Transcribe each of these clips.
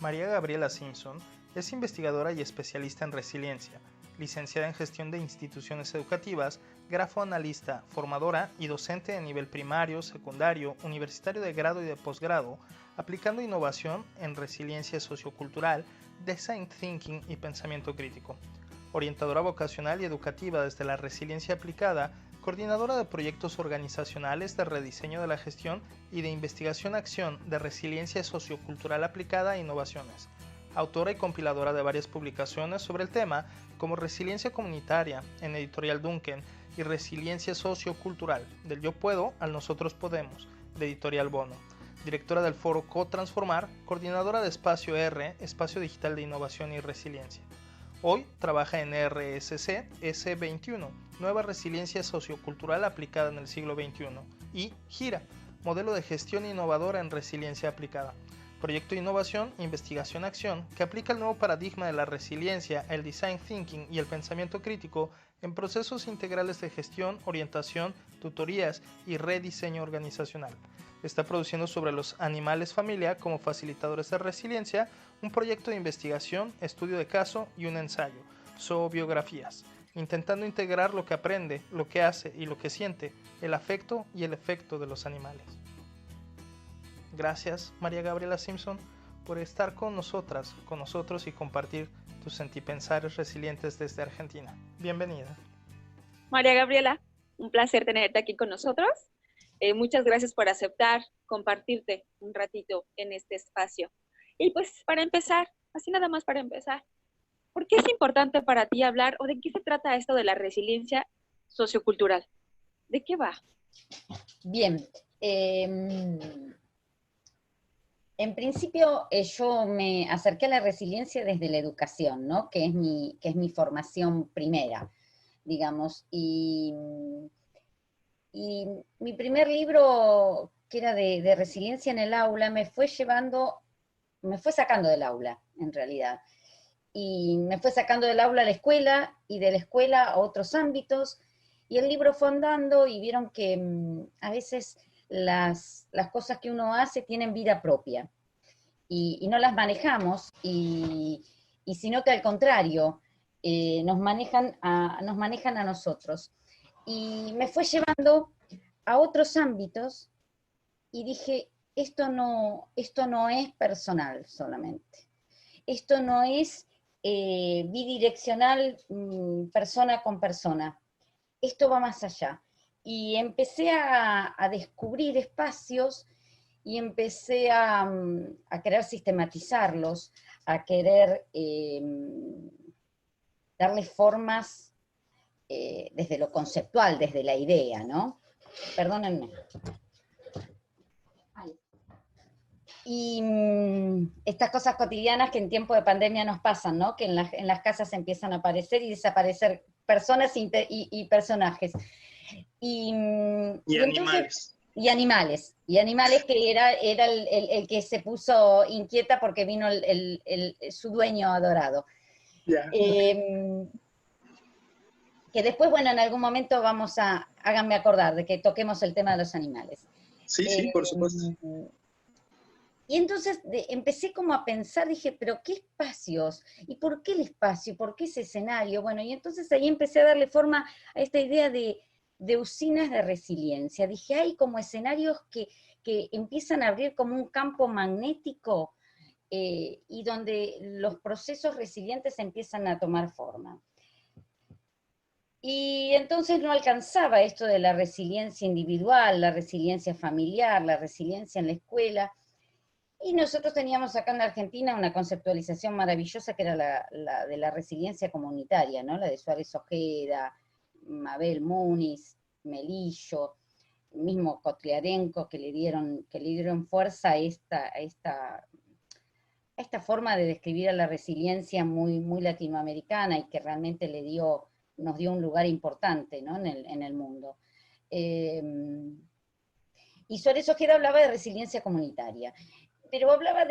María Gabriela Simpson es investigadora y especialista en resiliencia, licenciada en gestión de instituciones educativas, grafoanalista, formadora y docente de nivel primario, secundario, universitario de grado y de posgrado, aplicando innovación en resiliencia sociocultural, design thinking y pensamiento crítico. Orientadora vocacional y educativa desde la resiliencia aplicada, coordinadora de proyectos organizacionales de rediseño de la gestión y de investigación-acción de resiliencia sociocultural aplicada e innovaciones. Autora y compiladora de varias publicaciones sobre el tema, como Resiliencia Comunitaria en Editorial Duncan y Resiliencia Sociocultural, del Yo Puedo al Nosotros Podemos, de Editorial Bono. Directora del foro Co-Transformar, coordinadora de Espacio R, Espacio Digital de Innovación y Resiliencia. Hoy trabaja en RSC S21, Nueva Resiliencia Sociocultural aplicada en el siglo XXI, y GIRA, Modelo de Gestión Innovadora en Resiliencia Aplicada, proyecto de innovación, investigación, acción, que aplica el nuevo paradigma de la resiliencia, el design thinking y el pensamiento crítico en procesos integrales de gestión, orientación, tutorías y rediseño organizacional. Está produciendo sobre los animales familia como facilitadores de resiliencia, un proyecto de investigación, estudio de caso y un ensayo, zoobiografías, intentando integrar lo que aprende, lo que hace y lo que siente, el afecto y el efecto de los animales. Gracias, María Gabriela Simpson, por estar con nosotros y compartir tus sentipensares resilientes desde Argentina. Bienvenida. María Gabriela, un placer tenerte aquí con nosotros. Muchas gracias por aceptar compartirte un ratito en este espacio. Y pues para empezar, así nada más para empezar, ¿por qué es importante para ti hablar o de qué se trata esto de la resiliencia sociocultural? ¿De qué va? Bien, en principio yo me acerqué a la resiliencia desde la educación, ¿no? Que es mi formación primera, digamos, y mi primer libro, que era de resiliencia en el aula, me fue sacando del aula, en realidad. Y me fue sacando del aula a la escuela, y de la escuela a otros ámbitos, y el libro fue andando, y vieron que a veces las cosas que uno hace tienen vida propia, y no las manejamos, y sino que al contrario, nos manejan a nosotros. Y me fue llevando a otros ámbitos, y dije, esto no es personal solamente. Esto no es bidireccional, persona con persona. Esto va más allá. Y empecé a descubrir espacios, y empecé a querer sistematizarlos, a querer darles formas desde lo conceptual, desde la idea, ¿no? Perdónenme. Y estas cosas cotidianas que en tiempo de pandemia nos pasan, ¿no? Que en las casas empiezan a aparecer y desaparecer personas y personajes. Y animales. Entonces, y animales que era el que se puso inquieta porque vino su dueño adorado. Yeah. Que después, bueno, en algún momento háganme acordar de que toquemos el tema de los animales. Sí, por supuesto. Y entonces empecé como a pensar, dije, pero ¿qué espacios? ¿Y por qué el espacio? ¿Por qué ese escenario? Bueno, y entonces ahí empecé a darle forma a esta idea de usinas de resiliencia. Dije, hay como escenarios que empiezan a abrir como un campo magnético y donde los procesos resilientes empiezan a tomar forma. Y entonces no alcanzaba esto de la resiliencia individual, la resiliencia familiar, la resiliencia en la escuela. Y nosotros teníamos acá en Argentina una conceptualización maravillosa que era la de la resiliencia comunitaria, ¿no? La de Suárez Ojeda, Mabel Muniz, Melillo, mismo Kotliarenko, que le dieron fuerza a esta forma de describir a la resiliencia muy, muy latinoamericana, y que realmente nos dio un lugar importante, ¿no? en el mundo. Y Suárez Ojeda hablaba de resiliencia comunitaria, pero hablaba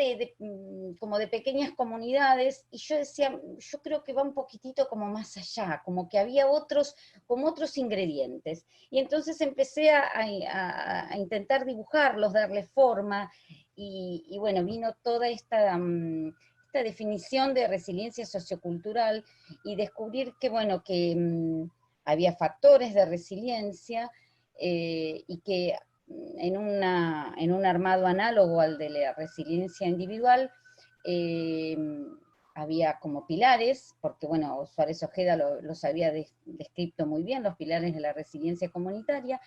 como de pequeñas comunidades, y yo decía, yo creo que va un poquitito como más allá, como que había otros ingredientes. Y entonces empecé a intentar dibujarlos, darle forma, y bueno, vino toda esta definición de resiliencia sociocultural y descubrir que, bueno, que había factores de resiliencia y que en un armado análogo al de la resiliencia individual, había como pilares, porque bueno, Suárez Ojeda los había descrito muy bien, los pilares de la resiliencia comunitaria,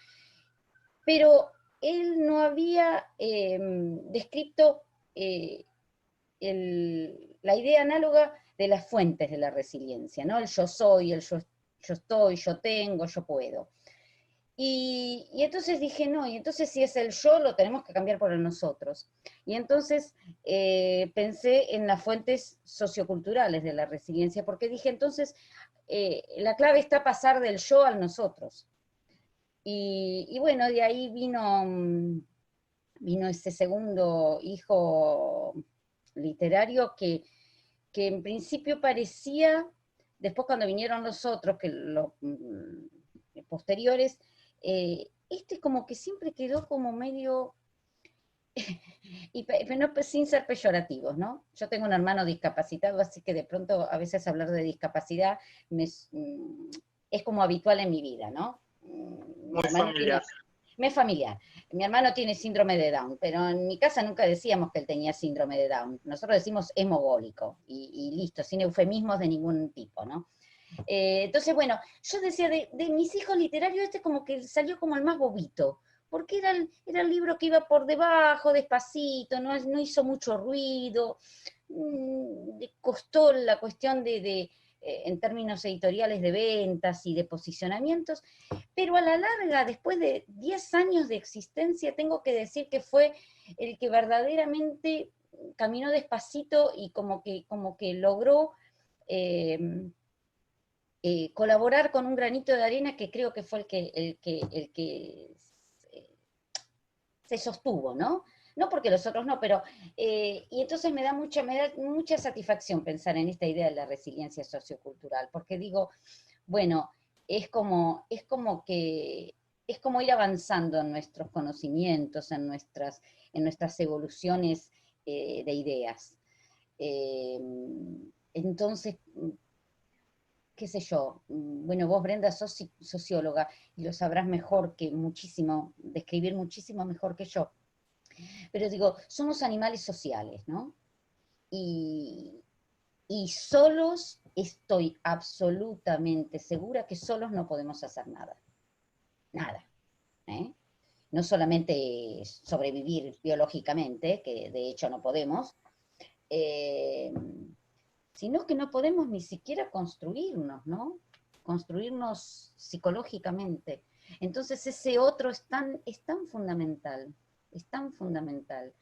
pero él no había descrito la idea análoga de las fuentes de la resiliencia, ¿no? El yo soy, el yo estoy, yo tengo, yo puedo. Y entonces dije, no, y entonces si es el yo, lo tenemos que cambiar por el nosotros. Y entonces pensé en las fuentes socioculturales de la resiliencia, porque dije, entonces, la clave está pasar del yo al nosotros. Y bueno, de ahí vino ese segundo hijo literario que en principio parecía, después cuando vinieron los otros, que los posteriores, este como que siempre quedó como medio, sin ser peyorativos, ¿no? Yo tengo un hermano discapacitado, así que de pronto a veces hablar de discapacidad es como habitual en mi vida, ¿no? Muy familiar. Me es familiar. Mi hermano tiene síndrome de Down, pero en mi casa nunca decíamos que él tenía síndrome de Down. Nosotros decimos hemogólico, y listo, sin eufemismos de ningún tipo, ¿no? Entonces, bueno, yo decía, de mis hijos literarios, este como que salió como el más bobito, porque era el libro que iba por debajo, despacito, no hizo mucho ruido, le costó la cuestión en términos editoriales de ventas y de posicionamientos, pero a la larga, después de 10 años de existencia, tengo que decir que fue el que verdaderamente caminó despacito y como que logró colaborar con un granito de arena que creo que fue el que se sostuvo, ¿no? No porque los otros no, pero, y entonces me da mucha satisfacción pensar en esta idea de la resiliencia sociocultural, porque digo, bueno, es como ir avanzando en nuestros conocimientos, en nuestras evoluciones de ideas. Entonces, qué sé yo, bueno, vos, Brenda, sos socióloga y lo sabrás mejor que muchísimo, describir muchísimo mejor que yo. Pero digo, somos animales sociales, ¿no? Y solos, estoy absolutamente segura que solos no podemos hacer nada. Nada. No solamente sobrevivir biológicamente, que de hecho no podemos, sino que no podemos ni siquiera construirnos, ¿no? Construirnos psicológicamente. Entonces ese otro es tan fundamental, es tan fundamental.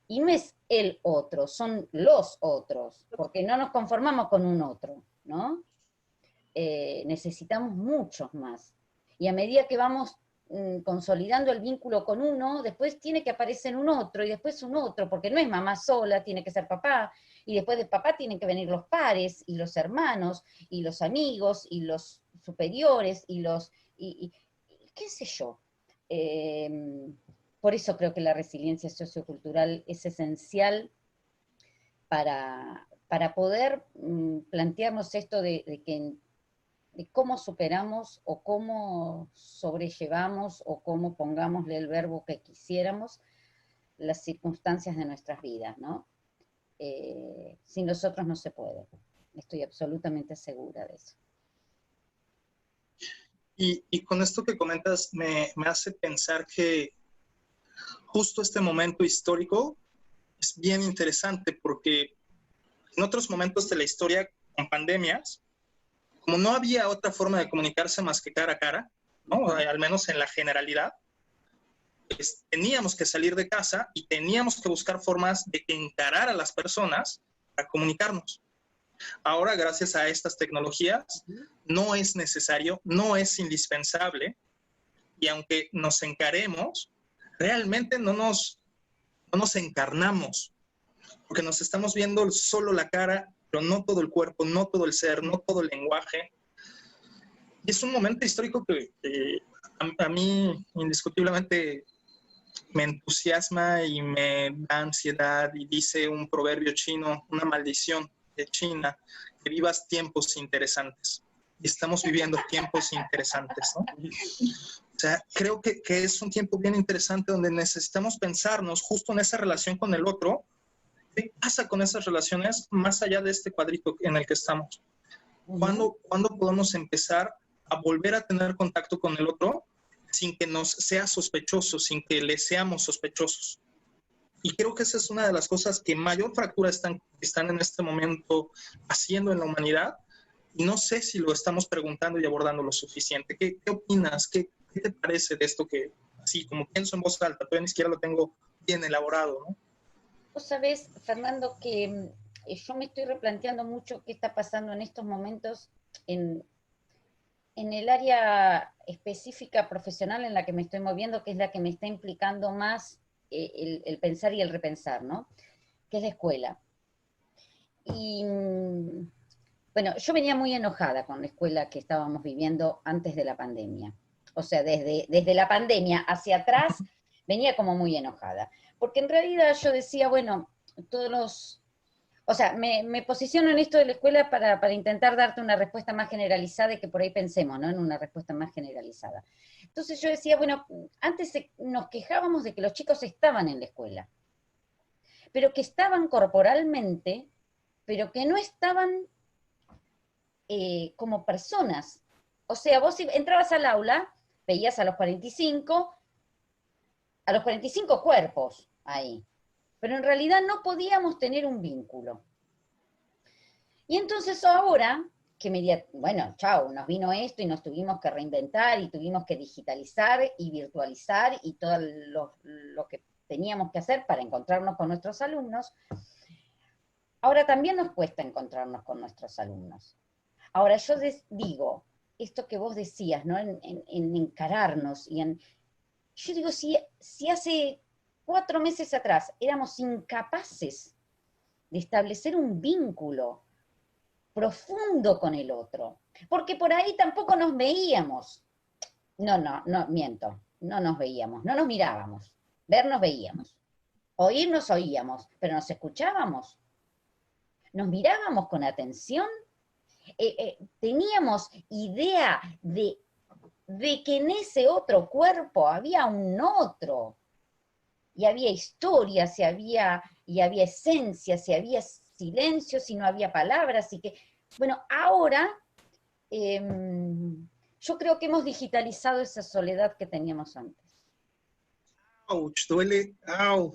Y no es el otro, son los otros, porque no nos conformamos con un otro, ¿no? Necesitamos muchos más. Y a medida que vamos consolidando el vínculo con uno, después tiene que aparecer un otro, y después un otro, porque no es mamá sola, tiene que ser papá, y después de papá tienen que venir los pares, y los hermanos, y los amigos, y los superiores, y qué sé yo. Por eso creo que la resiliencia sociocultural es esencial para poder plantearnos esto de cómo superamos o cómo sobrellevamos o cómo pongámosle el verbo que quisiéramos las circunstancias de nuestras vidas, ¿no? Sin nosotros no se puede. Estoy absolutamente segura de eso. Y con esto que comentas me hace pensar que justo este momento histórico es bien interesante porque en otros momentos de la historia con pandemias, como no había otra forma de comunicarse más que cara a cara, ¿no? Al menos en la generalidad, pues teníamos que salir de casa y teníamos que buscar formas de encarar a las personas para comunicarnos. Ahora, gracias a estas tecnologías, no es necesario, no es indispensable, y aunque nos encaremos, realmente no nos encarnamos, porque nos estamos viendo solo la cara, pero no todo el cuerpo, no todo el ser, no todo el lenguaje. Y es un momento histórico que a mí indiscutiblemente me entusiasma y me da ansiedad, y dice un proverbio chino, una maldición de China, que vivas tiempos interesantes. Y estamos viviendo tiempos interesantes, ¿no? O sea, creo que es un tiempo bien interesante donde necesitamos pensarnos justo en esa relación con el otro. ¿Qué pasa con esas relaciones más allá de este cuadrito en el que estamos? ¿Cuándo podemos empezar a volver a tener contacto con el otro sin que nos sea sospechoso, sin que le seamos sospechosos? Y creo que esa es una de las cosas que mayor fractura están en este momento haciendo en la humanidad, y no sé si lo estamos preguntando y abordando lo suficiente. ¿Qué opinas? ¿Qué te parece de esto que, así como pienso en voz alta, todavía ni siquiera lo tengo bien elaborado, ¿no? Vos sabés, Fernando, que yo me estoy replanteando mucho qué está pasando en estos momentos en el área específica profesional en la que me estoy moviendo, que es la que me está implicando más el pensar y el repensar, ¿no? Que es la escuela. Y bueno, yo venía muy enojada con la escuela que estábamos viviendo antes de la pandemia. O sea, desde la pandemia hacia atrás venía como muy enojada. Porque en realidad yo decía, bueno, o sea, me posiciono en esto de la escuela para intentar darte una respuesta más generalizada y que por ahí pensemos, ¿no? En una respuesta más generalizada. Entonces yo decía, bueno, antes nos quejábamos de que los chicos estaban en la escuela, pero que estaban corporalmente, pero que no estaban como personas. O sea, vos entrabas al aula, veías a los 45 cuerpos ahí, pero en realidad no podíamos tener un vínculo. Y entonces ahora, bueno, chao, nos vino esto y nos tuvimos que reinventar y tuvimos que digitalizar y virtualizar y todo lo que teníamos que hacer para encontrarnos con nuestros alumnos, ahora también nos cuesta encontrarnos con nuestros alumnos. Ahora yo digo, esto que vos decías, ¿no? En encararnos yo digo, si hace 4 meses atrás éramos incapaces de establecer un vínculo profundo con el otro, porque por ahí tampoco nos veíamos. No, miento, no nos veíamos, no nos mirábamos. Vernos veíamos, oírnos oíamos, pero nos escuchábamos, nos mirábamos con atención, teníamos idea de que en ese otro cuerpo había un otro, y había historias, y había esencias, y había silencios, y no había palabras, y que, bueno, ahora yo creo que hemos digitalizado esa soledad que teníamos antes. ¡Auch! Duele, ¡au!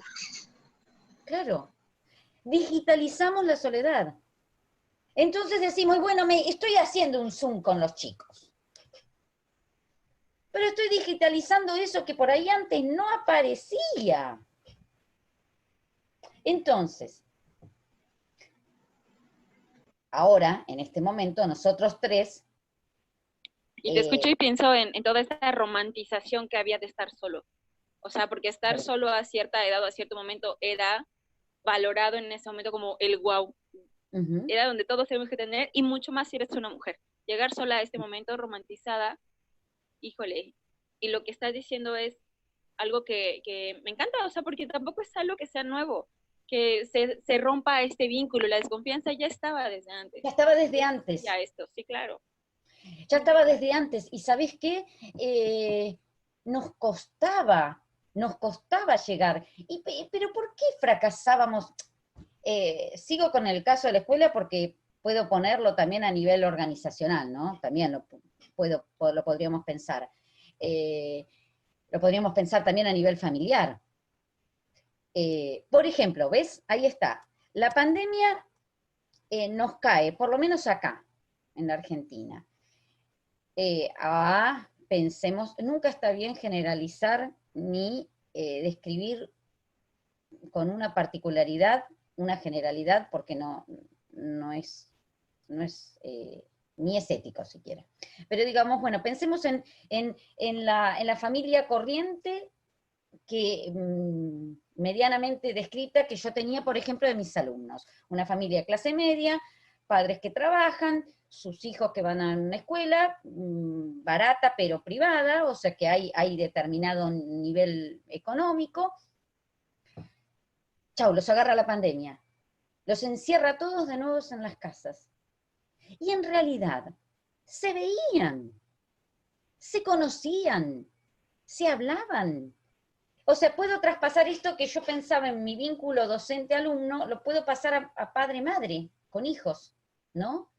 Claro, digitalizamos la soledad. Entonces decimos, bueno, estoy haciendo un Zoom con los chicos, pero estoy digitalizando eso que por ahí antes no aparecía. Entonces, ahora, en este momento, nosotros tres... Y te escucho y pienso en toda esta romantización que había de estar solo. O sea, porque estar solo a cierta edad o a cierto momento era valorado en ese momento como el wow. Era donde todos tenemos que tener, y mucho más si eres una mujer. Llegar sola a este momento romantizada, híjole. Y lo que estás diciendo es algo que me encanta, o sea, porque tampoco es algo que sea nuevo, que se rompa este vínculo. La desconfianza ya estaba desde antes. Ya estaba desde antes. Ya esto, sí, claro. Ya estaba desde antes. ¿Y sabés qué? Nos costaba llegar. ¿Pero por qué fracasábamos? Sigo con el caso de la escuela porque puedo ponerlo también a nivel organizacional, ¿no? También lo podríamos pensar. Lo podríamos pensar también a nivel familiar. Por ejemplo, ¿ves? Ahí está. La pandemia nos cae, por lo menos acá, en la Argentina. Pensemos, nunca está bien generalizar ni describir con una particularidad una generalidad, porque no es ni es ético siquiera. Pero digamos, bueno, pensemos en la familia corriente que medianamente descrita que yo tenía, por ejemplo, de mis alumnos. Una familia de clase media, padres que trabajan, sus hijos que van a una escuela barata pero privada, o sea que hay determinado nivel económico. Chau, los agarra la pandemia, los encierra a todos de nuevo en las casas. Y en realidad se veían, se conocían, se hablaban. O sea, puedo traspasar esto que yo pensaba en mi vínculo docente-alumno, lo puedo pasar a padre-madre, con hijos, ¿no?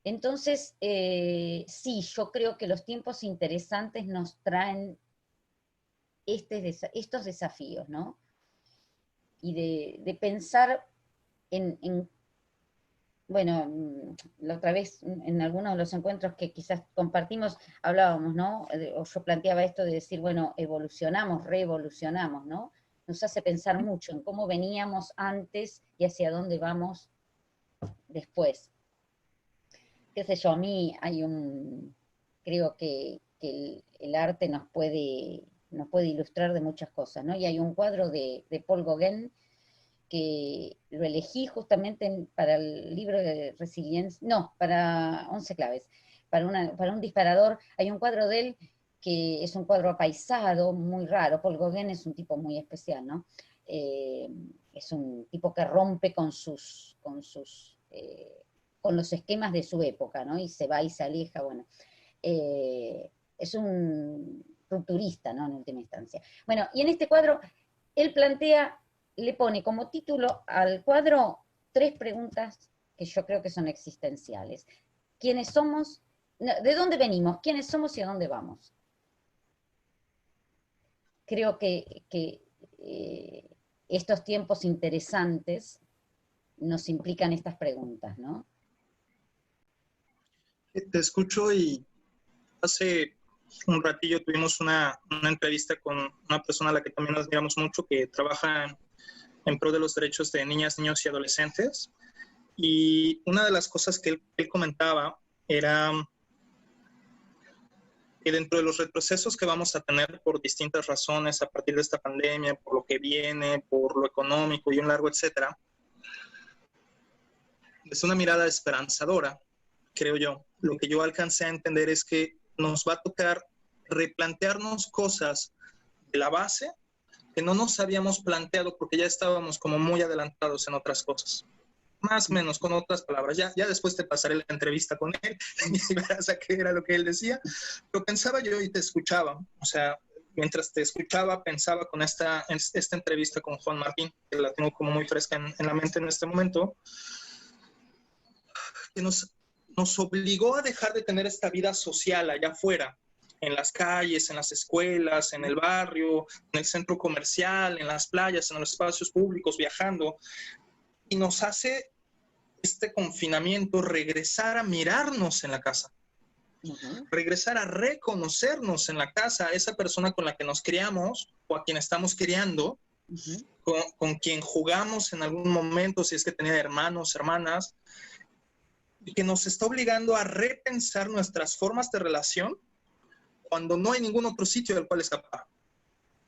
Entonces, sí, yo creo que los tiempos interesantes nos traen estos desafíos, ¿no? Y de pensar bueno, la otra vez en algunos de los encuentros que quizás compartimos, hablábamos, ¿no? O yo planteaba esto de decir, bueno, evolucionamos, reevolucionamos, ¿no? Nos hace pensar mucho en cómo veníamos antes y hacia dónde vamos después. Qué sé yo, a mí creo que el arte nos puede ilustrar de muchas cosas, ¿no? Y hay un cuadro de Paul Gauguin que lo elegí justamente para el libro de Resiliencia, no, para 11 claves, para un disparador. Hay un cuadro de él que es un cuadro apaisado, muy raro. Paul Gauguin es un tipo muy especial, ¿no? Es un tipo que rompe con los esquemas de su época, ¿no? Y se va y se aleja, bueno. Es un rupturista, ¿no? En última instancia. Bueno, y en este cuadro él le pone como título al cuadro 3 preguntas que yo creo que son existenciales. ¿Quiénes somos? ¿De dónde venimos? ¿Quiénes somos y a dónde vamos? Creo que estos tiempos interesantes nos implican estas preguntas, ¿no? Te escucho y hace un ratillo tuvimos una entrevista con una persona a la que también admiramos mucho, que trabaja en pro de los derechos de niñas, niños y adolescentes. Y una de las cosas que él comentaba era que dentro de los retrocesos que vamos a tener por distintas razones a partir de esta pandemia, por lo que viene, por lo económico y un largo etcétera, desde una mirada esperanzadora, creo yo, lo que yo alcancé a entender es que nos va a tocar replantearnos cosas de la base que no nos habíamos planteado porque ya estábamos como muy adelantados en otras cosas. Más o menos, con otras palabras. Ya después te pasaré la entrevista con él y verás a qué era lo que él decía. Pero pensaba yo y te escuchaba. O sea, mientras te escuchaba, pensaba con esta entrevista con Juan Martín, que la tengo como muy fresca en la mente en este momento, que nos obligó a dejar de tener esta vida social allá afuera, en las calles, en las escuelas, en el barrio, en el centro comercial, en las playas, en los espacios públicos, viajando, y nos hace este confinamiento regresar a mirarnos en la casa, regresar a reconocernos en la casa, a esa persona con la que nos criamos o a quien estamos criando, con quien jugamos en algún momento, si es que tenía hermanos, hermanas, y que nos está obligando a repensar nuestras formas de relación cuando no hay ningún otro sitio del cual escapar.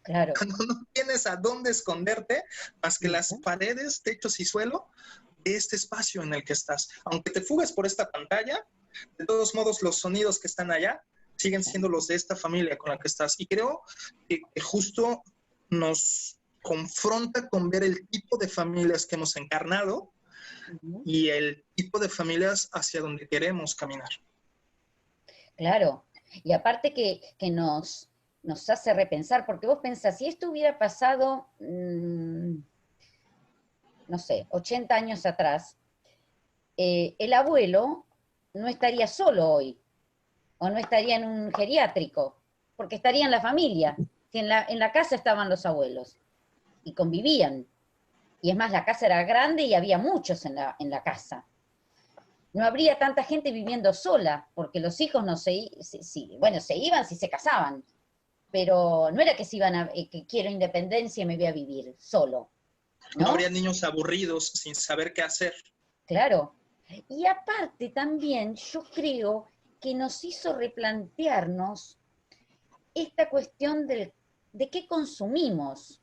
Claro. Cuando no tienes a dónde esconderte más que las paredes, techos y suelo de este espacio en el que estás. Aunque te fugues por esta pantalla, de todos modos los sonidos que están allá siguen siendo los de esta familia con la que estás. Y creo que justo nos confronta con ver el tipo de familias que hemos encarnado y el tipo de familias hacia donde queremos caminar. Claro, y aparte que nos hace repensar, porque vos pensás, si esto hubiera pasado, no sé, 80 años atrás, el abuelo no estaría solo hoy, o no estaría en un geriátrico, porque estaría en la familia, si en la casa estaban los abuelos, y convivían. Y es más, la casa era grande y había muchos en la casa. No habría tanta gente viviendo sola, porque los hijos no se iban si se casaban, pero no era que se iban que quiero independencia y me voy a vivir solo, ¿no? No habría niños aburridos sin saber qué hacer. Claro. Y aparte también yo creo que nos hizo replantearnos esta cuestión de qué consumimos.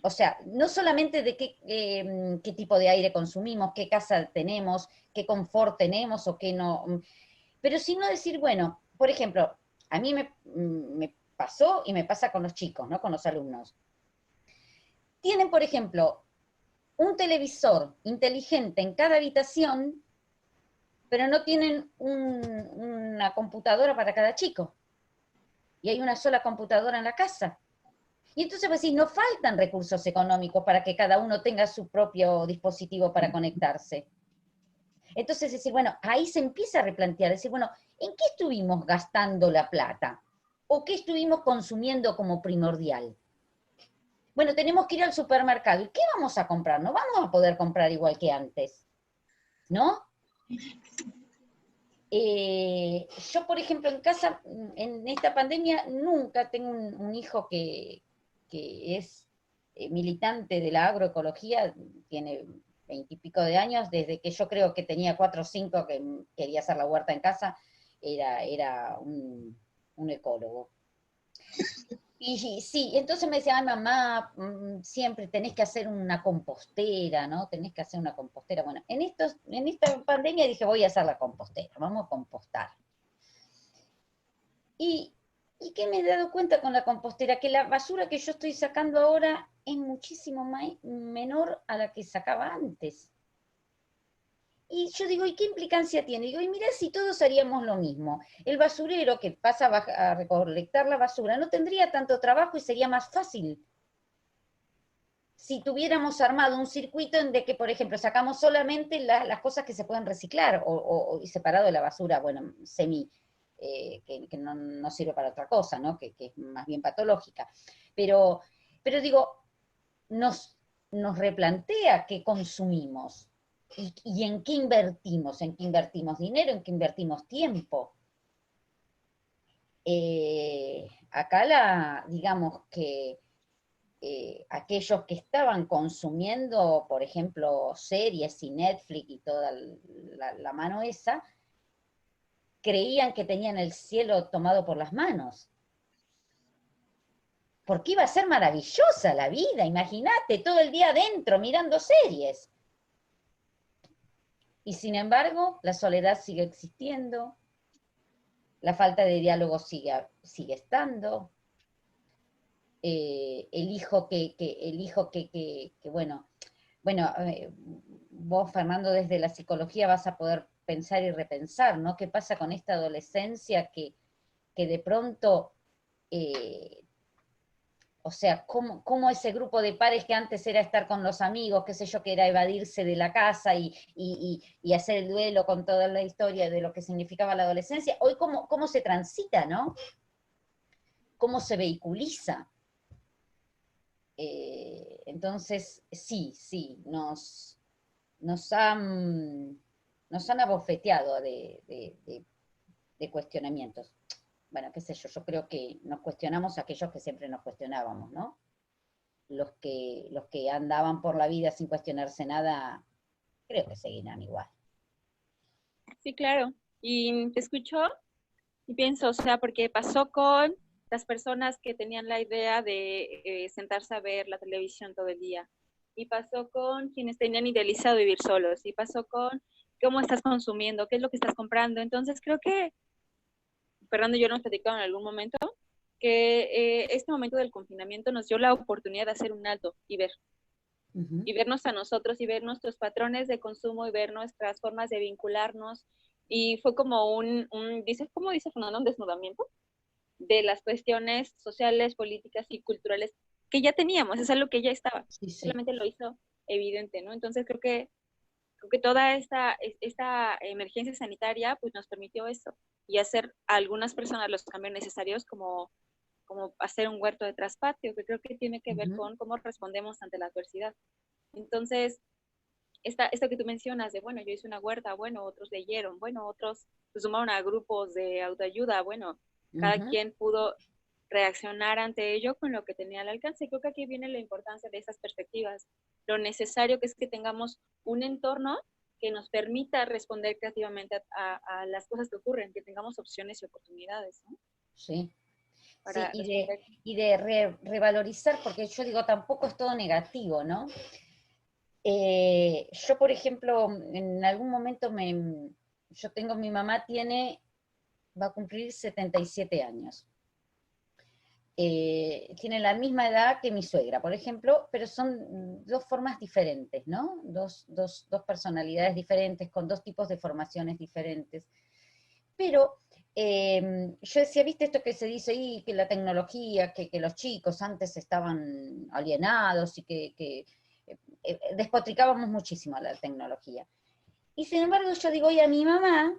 O sea, no solamente de qué tipo de aire consumimos, qué casa tenemos, qué confort tenemos o qué no, pero sino decir, bueno, por ejemplo, a mí me pasó y me pasa con los chicos, ¿no? Con los alumnos. Tienen, por ejemplo, un televisor inteligente en cada habitación, pero no tienen una computadora para cada chico. Y hay una sola computadora en la casa. Y entonces pues sí, no faltan recursos económicos para que cada uno tenga su propio dispositivo para conectarse. Entonces decir, bueno, ahí se empieza a replantear, decir, bueno, ¿en qué estuvimos gastando la plata? ¿O qué estuvimos consumiendo como primordial? Bueno, tenemos que ir al supermercado. ¿Y qué vamos a comprar? No vamos a poder comprar igual que antes, ¿no? Yo, por ejemplo, en casa, en esta pandemia, nunca tengo un hijo que es militante de la agroecología, tiene 20 y pico de años, desde que yo creo que tenía 4 o 5 que quería hacer la huerta en casa, era un ecólogo. Y sí, entonces me decía, ay mamá, siempre tenés que hacer una compostera, ¿no? Tenés que hacer una compostera. Bueno, en esta pandemia dije, voy a hacer la compostera, vamos a compostar. Y, ¿Y qué me he dado cuenta con la compostera? Que la basura que yo estoy sacando ahora es muchísimo menor a la que sacaba antes. Y yo digo, ¿y qué implicancia tiene? Digo, y mirá si todos haríamos lo mismo. El basurero que pasa a recolectar la basura no tendría tanto trabajo y sería más fácil si tuviéramos armado un circuito en de que, por ejemplo, sacamos solamente las cosas que se pueden reciclar y separado de la basura, bueno, que no sirve para otra cosa, ¿no? Que es más bien patológica. Pero digo, nos replantea qué consumimos y en qué invertimos dinero, en qué invertimos tiempo. Acá digamos que aquellos que estaban consumiendo, por ejemplo, series y Netflix y toda la mano esa, creían que tenían el cielo tomado por las manos. Porque iba a ser maravillosa la vida, imagínate, todo el día adentro mirando series. Y sin embargo, la soledad sigue existiendo, la falta de diálogo sigue estando, bueno, vos, Fernando, desde la psicología vas a poder pensar y repensar, ¿no? ¿Qué pasa con esta adolescencia que de pronto, o sea, cómo ese grupo de pares que antes era estar con los amigos, qué sé yo, que era evadirse de la casa y hacer el duelo con toda la historia de lo que significaba la adolescencia, hoy cómo se transita, ¿no? Cómo se vehiculiza. Entonces, sí, nos han abofeteado de cuestionamientos. Bueno, qué sé yo creo que nos cuestionamos a aquellos que siempre nos cuestionábamos, ¿no? Los que andaban por la vida sin cuestionarse nada, creo que seguirán igual. Sí, claro. Y te escucho y pienso, o sea, porque pasó con las personas que tenían la idea de sentarse a ver la televisión todo el día. Y pasó con quienes tenían idealizado vivir solos. Y pasó con cómo estás consumiendo, qué es lo que estás comprando. Entonces creo que Fernando y yo nos platicamos en algún momento que este momento del confinamiento nos dio la oportunidad de hacer un alto y ver. Y vernos a nosotros y ver nuestros patrones de consumo y ver nuestras formas de vincularnos. Y fue como ¿cómo dice Fernando? Un desnudamiento de las cuestiones sociales, políticas y culturales que ya teníamos, es algo que ya estaba, sí. solamente lo hizo evidente, ¿no? Entonces creo que toda esta emergencia sanitaria pues nos permitió eso y hacer a algunas personas los cambios necesarios como hacer un huerto de traspatio, que creo que tiene que ver con cómo respondemos ante la adversidad. Entonces, esto que tú mencionas de, bueno, yo hice una huerta, bueno, otros leyeron, bueno, otros se sumaron a grupos de autoayuda, bueno, cada quien pudo reaccionar ante ello con lo que tenía al alcance. Creo que aquí viene la importancia de esas perspectivas, lo necesario que es que tengamos un entorno que nos permita responder creativamente a las cosas que ocurren, que tengamos opciones y oportunidades, ¿no? Sí. Sí, para responder. y de revalorizar, porque yo digo, tampoco es todo negativo, ¿no? Yo, por ejemplo, en algún momento yo tengo, mi mamá va a cumplir 77 años. Tiene la misma edad que mi suegra, por ejemplo, pero son dos formas diferentes, ¿no? Dos personalidades diferentes, con dos tipos de formaciones diferentes. Pero yo decía, ¿viste esto que se dice ahí, que la tecnología, que los chicos antes estaban alienados y que despotricábamos muchísimo la tecnología? Y sin embargo yo digo, oye, a mi mamá,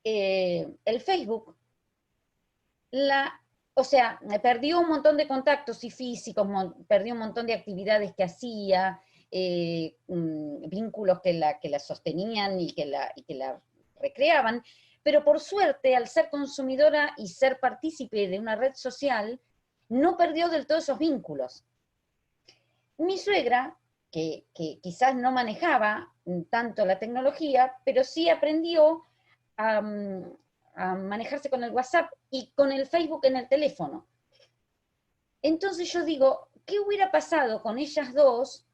el Facebook, o sea, perdió un montón de contactos y físicos, perdió un montón de actividades que hacía, vínculos que la sostenían y que la recreaban, pero por suerte, al ser consumidora y ser partícipe de una red social, no perdió del todo esos vínculos. Mi suegra, que quizás no manejaba tanto la tecnología, pero sí aprendió a, a manejarse con el WhatsApp y con el Facebook en el teléfono. Entonces yo digo, ¿qué hubiera pasado con ellas dos?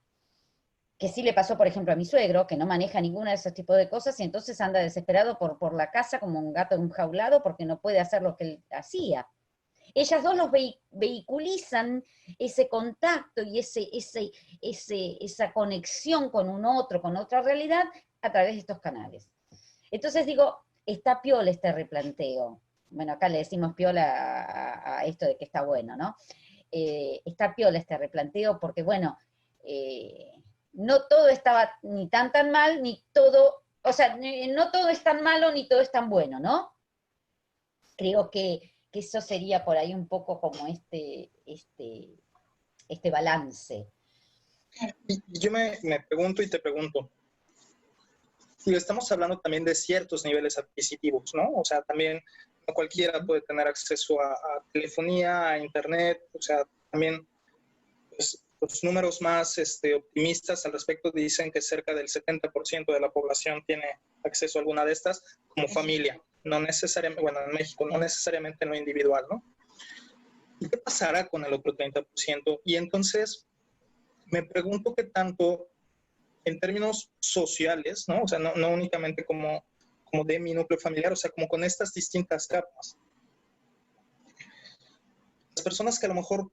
Que sí le pasó, por ejemplo, a mi suegro, que no maneja ninguna de esos tipos de cosas y entonces anda desesperado por la casa como un gato enjaulado porque no puede hacer lo que él hacía. Ellas dos los vehiculizan ese contacto y esa conexión con un otro, con otra realidad, a través de estos canales. Entonces digo, está piola este replanteo. Bueno, acá le decimos piola a esto de que está bueno, ¿no? Está piola este replanteo porque, bueno, no todo estaba ni tan mal, ni todo, o sea, no todo es tan malo, ni todo es tan bueno, ¿no? Creo que eso sería por ahí un poco como este balance. Y yo me pregunto y te pregunto, si estamos hablando también de ciertos niveles adquisitivos, ¿no? O sea, también no cualquiera puede tener acceso a telefonía, a internet, o sea, también pues, los números más optimistas al respecto dicen que cerca del 70% de la población tiene acceso a alguna de estas como familia, no necesariamente, bueno, en México, no necesariamente en lo individual, ¿no? ¿Y qué pasará con el otro 30%? Y entonces me pregunto qué tanto en términos sociales, ¿no? O sea, no únicamente como de mi núcleo familiar, o sea, como con estas distintas capas. Las personas que a lo mejor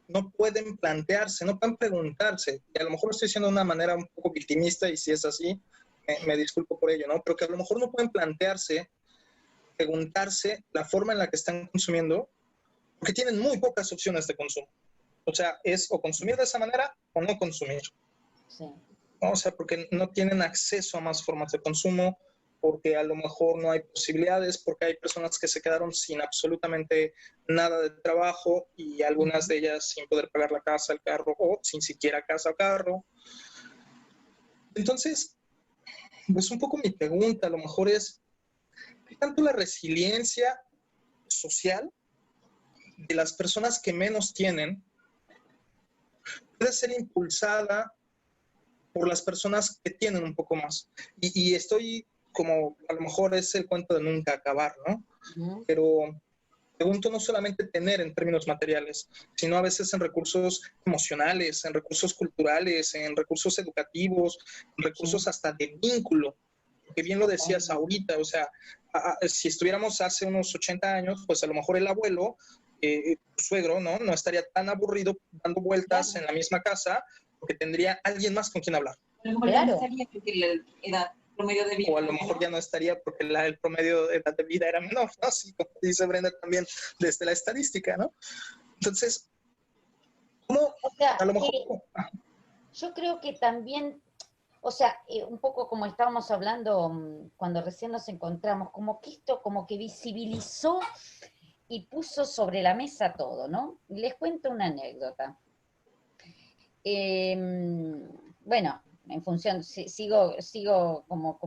no pueden plantearse, no pueden preguntarse, y a lo mejor lo estoy diciendo de una manera un poco victimista, y si es así, me disculpo por ello, ¿no? Pero que a lo mejor no pueden plantearse, preguntarse la forma en la que están consumiendo, porque tienen muy pocas opciones de consumo. O sea, es o consumir de esa manera o no consumir. Sí. ¿No? O sea, porque no tienen acceso a más formas de consumo, porque a lo mejor no hay posibilidades, porque hay personas que se quedaron sin absolutamente nada de trabajo y algunas de ellas sin poder pagar la casa, el carro o sin siquiera casa o carro. Entonces, pues un poco mi pregunta a lo mejor es, ¿qué tanto la resiliencia social de las personas que menos tienen puede ser impulsada por las personas que tienen un poco más? Y estoy como, a lo mejor es el cuento de nunca acabar, ¿no? Uh-huh. Pero pregunto no solamente tener en términos materiales, sino a veces en recursos emocionales, en recursos culturales, en recursos educativos, en recursos hasta de vínculo. Porque bien lo decías ahorita, o sea, si estuviéramos hace unos 80 años, pues a lo mejor el abuelo, tu suegro, ¿no estaría tan aburrido dando vueltas en la misma casa, porque tendría alguien más con quien hablar. Claro. Promedio de vida. O a lo mejor ya no estaría porque el promedio de edad de vida era menor, ¿no? Sí, como dice Brenda también desde la estadística, ¿no? Entonces, ¿cómo O sea, a lo mejor? yo creo que también, o sea, un poco como estábamos hablando cuando recién nos encontramos, como que esto como que visibilizó y puso sobre la mesa todo, ¿no? Les cuento una anécdota. Bueno, en función, sigo como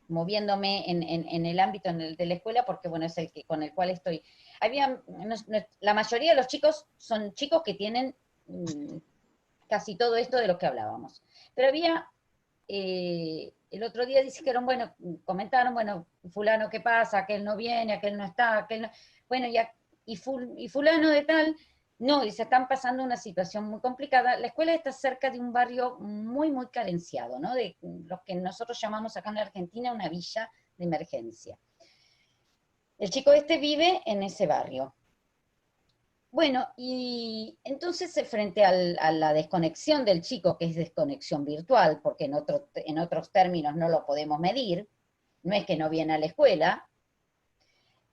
moviéndome en el ámbito de la escuela, porque bueno, es el que con el cual estoy. La mayoría de los chicos son chicos que tienen casi todo esto de lo que hablábamos. Pero había el otro día dijeron, bueno, comentaron, bueno, fulano, ¿qué pasa? Aquel no viene, aquel no está, aquel no... Bueno, y fulano de tal, no, dice, están pasando una situación muy complicada. La escuela está cerca de un barrio muy, muy carenciado, ¿no? De lo que nosotros llamamos acá en la Argentina una villa de emergencia. El chico este vive en ese barrio. Bueno, y entonces frente a la desconexión del chico, que es desconexión virtual, porque en otros términos no lo podemos medir, no es que no viene a la escuela,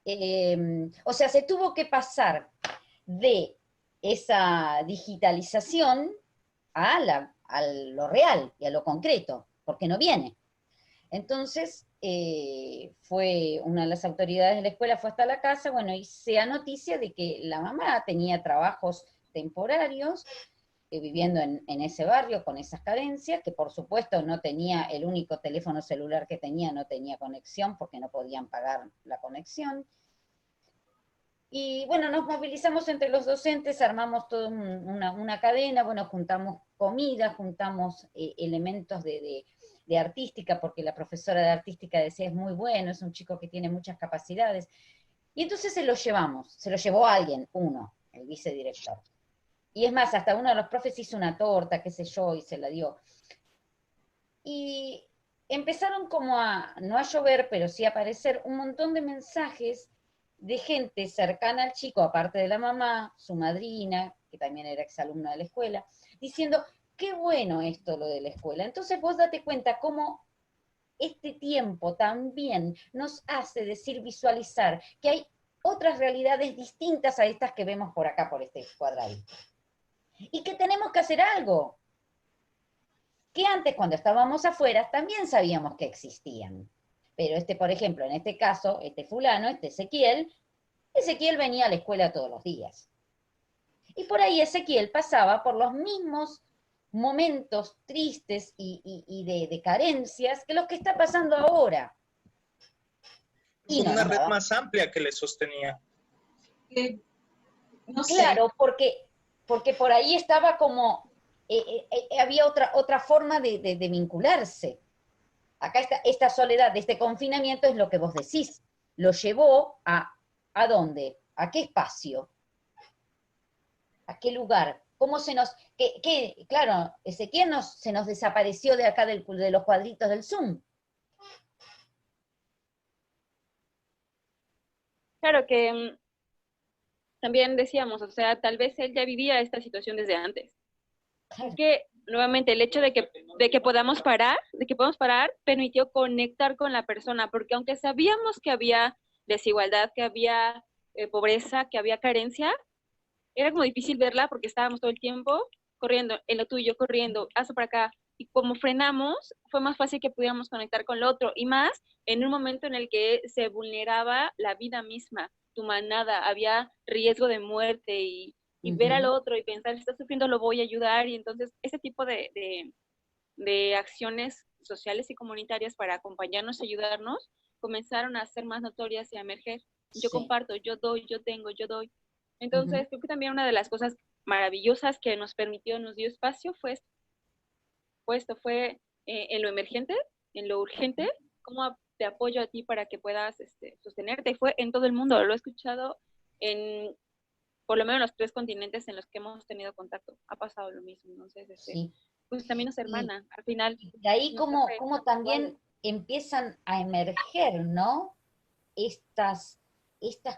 o sea, se tuvo que pasar de esa digitalización a lo real y a lo concreto, porque no viene. Entonces, fue una de las autoridades de la escuela, fue hasta la casa, bueno, y se da noticia de que la mamá tenía trabajos temporarios, viviendo en ese barrio con esas carencias, que por supuesto no tenía, el único teléfono celular que tenía no tenía conexión porque no podían pagar la conexión. Y bueno, nos movilizamos entre los docentes, armamos toda una cadena, bueno, juntamos comida, juntamos elementos de artística, porque la profesora de artística decía, es muy bueno, es un chico que tiene muchas capacidades. Y entonces se lo llevamos, se lo llevó alguien, uno, el vicedirector. Y es más, hasta uno de los profes hizo una torta, qué sé yo, y se la dio. Y empezaron como no a llover, pero sí a aparecer un montón de mensajes de gente cercana al chico, aparte de la mamá, su madrina, que también era exalumna de la escuela, diciendo, qué bueno esto lo de la escuela. Entonces vos date cuenta cómo este tiempo también nos hace decir, visualizar, que hay otras realidades distintas a estas que vemos por acá, por este cuadradito. Y que tenemos que hacer algo. Que antes, cuando estábamos afuera, también sabíamos que existían. Pero por ejemplo, en este caso, fulano, Ezequiel venía a la escuela todos los días. Y por ahí Ezequiel pasaba por los mismos momentos tristes y de carencias que los que está pasando ahora. Y no una red más amplia que le sostenía. No sé. Claro, porque por ahí estaba como, había otra forma de vincularse. Acá esta soledad, este confinamiento es lo que vos decís. Lo llevó ¿a dónde? ¿A qué espacio? ¿A qué lugar? ¿Cómo se nos...? Claro, Ezequiel se nos desapareció de acá de los cuadritos del Zoom. Claro que también decíamos, o sea, tal vez él ya vivía esta situación desde antes. Claro. Es que, nuevamente, el hecho de que podamos parar, permitió conectar con la persona, porque aunque sabíamos que había desigualdad, que había pobreza, que había carencia, era como difícil verla porque estábamos todo el tiempo corriendo, en lo tuyo, corriendo, hazlo para acá. Y como frenamos, fue más fácil que pudiéramos conectar con lo otro, y más en un momento en el que se vulneraba la vida misma, tu manada, había riesgo de muerte, y ver al otro y pensar, si está sufriendo, lo voy a ayudar. Y entonces ese tipo de acciones sociales y comunitarias para acompañarnos y ayudarnos comenzaron a ser más notorias y a emerger. Yo comparto, yo doy, yo tengo, yo doy. Entonces, creo que también una de las cosas maravillosas que nos dio espacio fue en lo emergente, en lo urgente, cómo te apoyo a ti para que puedas sostenerte. Y fue en todo el mundo, lo he escuchado en por lo menos los 3 continentes en los que hemos tenido contacto. Ha pasado lo mismo. Entonces, pues también nos hermana, al final. Y ahí como también empiezan a emerger, ¿no? Estas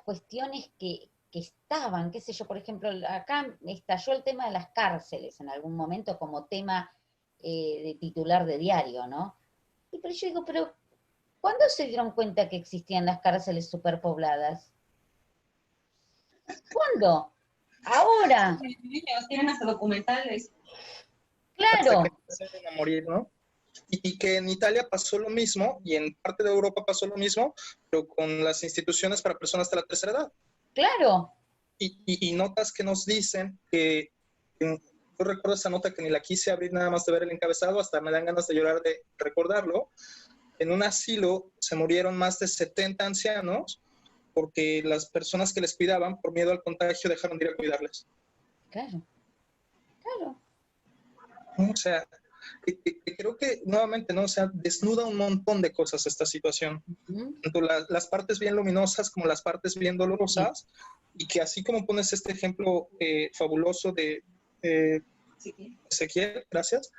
cuestiones que estaban, qué sé yo, por ejemplo, acá estalló el tema de las cárceles en algún momento como tema de titular de diario, ¿no? Pero yo digo, pero ¿cuándo se dieron cuenta que existían las cárceles superpobladas? ¿Cuándo? Ahora. Tienen hasta documentales. Claro. Hasta que a morir, ¿no? Y que en Italia pasó lo mismo, y en parte de Europa pasó lo mismo, pero con las instituciones para personas de la tercera edad. Claro. Y notas que nos dicen que yo recuerdo esa nota que ni la quise abrir nada más de ver el encabezado, hasta me dan ganas de llorar de recordarlo. En un asilo se murieron más de 70 ancianos porque las personas que les cuidaban, por miedo al contagio, dejaron de ir a cuidarles. Claro. Claro. O sea, que creo que nuevamente, ¿no? O sea, desnuda un montón de cosas esta situación. Tanto las partes bien luminosas como las partes bien dolorosas, y que así como pones este ejemplo fabuloso de Ezequiel, gracias,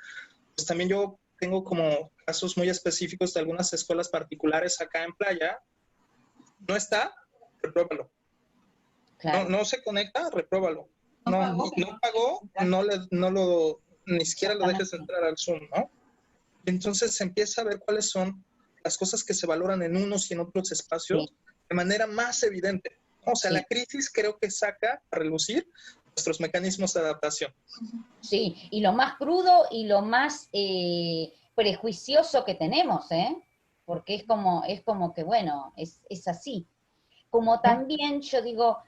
pues también yo tengo como casos muy específicos de algunas escuelas particulares acá en Playa. No está, repruébalo. Claro. No se conecta, repruébalo. No pagó, ni siquiera lo dejes entrar al Zoom, ¿no? Entonces se empieza a ver cuáles son las cosas que se valoran en unos y en otros espacios de manera más evidente, ¿no? O sea, la crisis creo que saca a relucir nuestros mecanismos de adaptación. Sí, y lo más crudo y lo más prejuicioso que tenemos, ¿eh? Porque es como que, bueno, es así. Como también yo digo,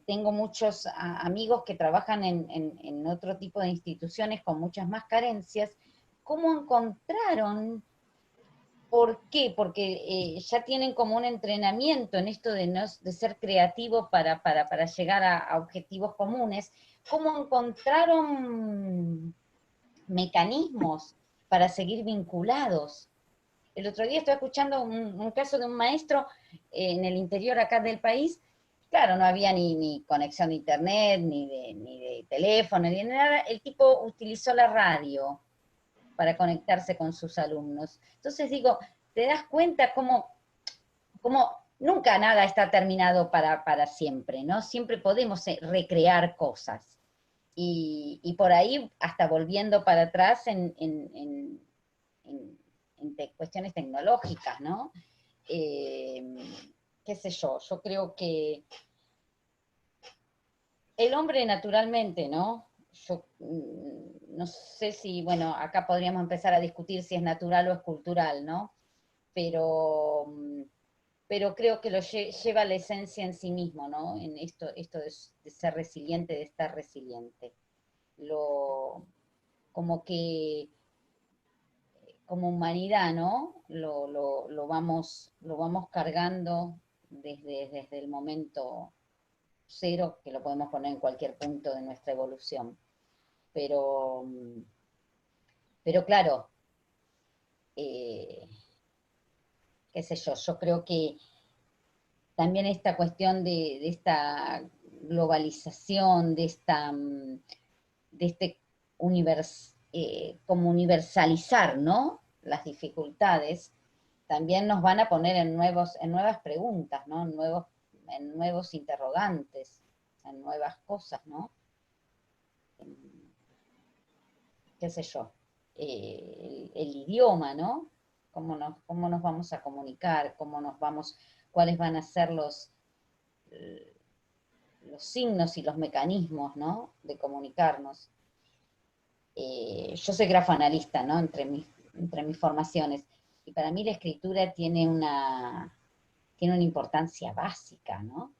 tengo muchos amigos que trabajan en otro tipo de instituciones con muchas más carencias. ¿Cómo encontraron? ¿Por qué? Porque ya tienen como un entrenamiento en esto de ser creativo para llegar a objetivos comunes. ¿Cómo encontraron mecanismos para seguir vinculados? El otro día estoy escuchando un caso de un maestro en el interior acá del país. Claro, no había ni conexión de internet, ni de teléfono, ni de nada. El tipo utilizó la radio para conectarse con sus alumnos. Entonces digo, te das cuenta cómo nunca nada está terminado para siempre, ¿no? Siempre podemos recrear cosas. Y por ahí, hasta volviendo para atrás en cuestiones tecnológicas, ¿no? Qué sé yo creo que el hombre naturalmente, ¿no? Yo no sé si, bueno, acá podríamos empezar a discutir si es natural o es cultural, ¿no? Pero creo que lo lleva la esencia en sí mismo, ¿no? En esto de ser resiliente, de estar resiliente. Como que como humanidad, ¿no? Lo vamos cargando desde el momento cero, que lo podemos poner en cualquier punto de nuestra evolución. Pero claro, qué sé yo creo que también esta cuestión de esta globalización, de este como universalizar, ¿no? Las dificultades, también nos van a poner en nuevas preguntas, ¿no? En nuevos interrogantes, en nuevas cosas, ¿no? Qué sé yo, el idioma, ¿no? ¿Cómo nos vamos a comunicar? ¿Cuáles van a ser los signos y los mecanismos, ¿no? De comunicarnos? Yo soy grafoanalista, ¿no? Entre mis formaciones. Y para mí la escritura tiene una importancia básica, ¿no?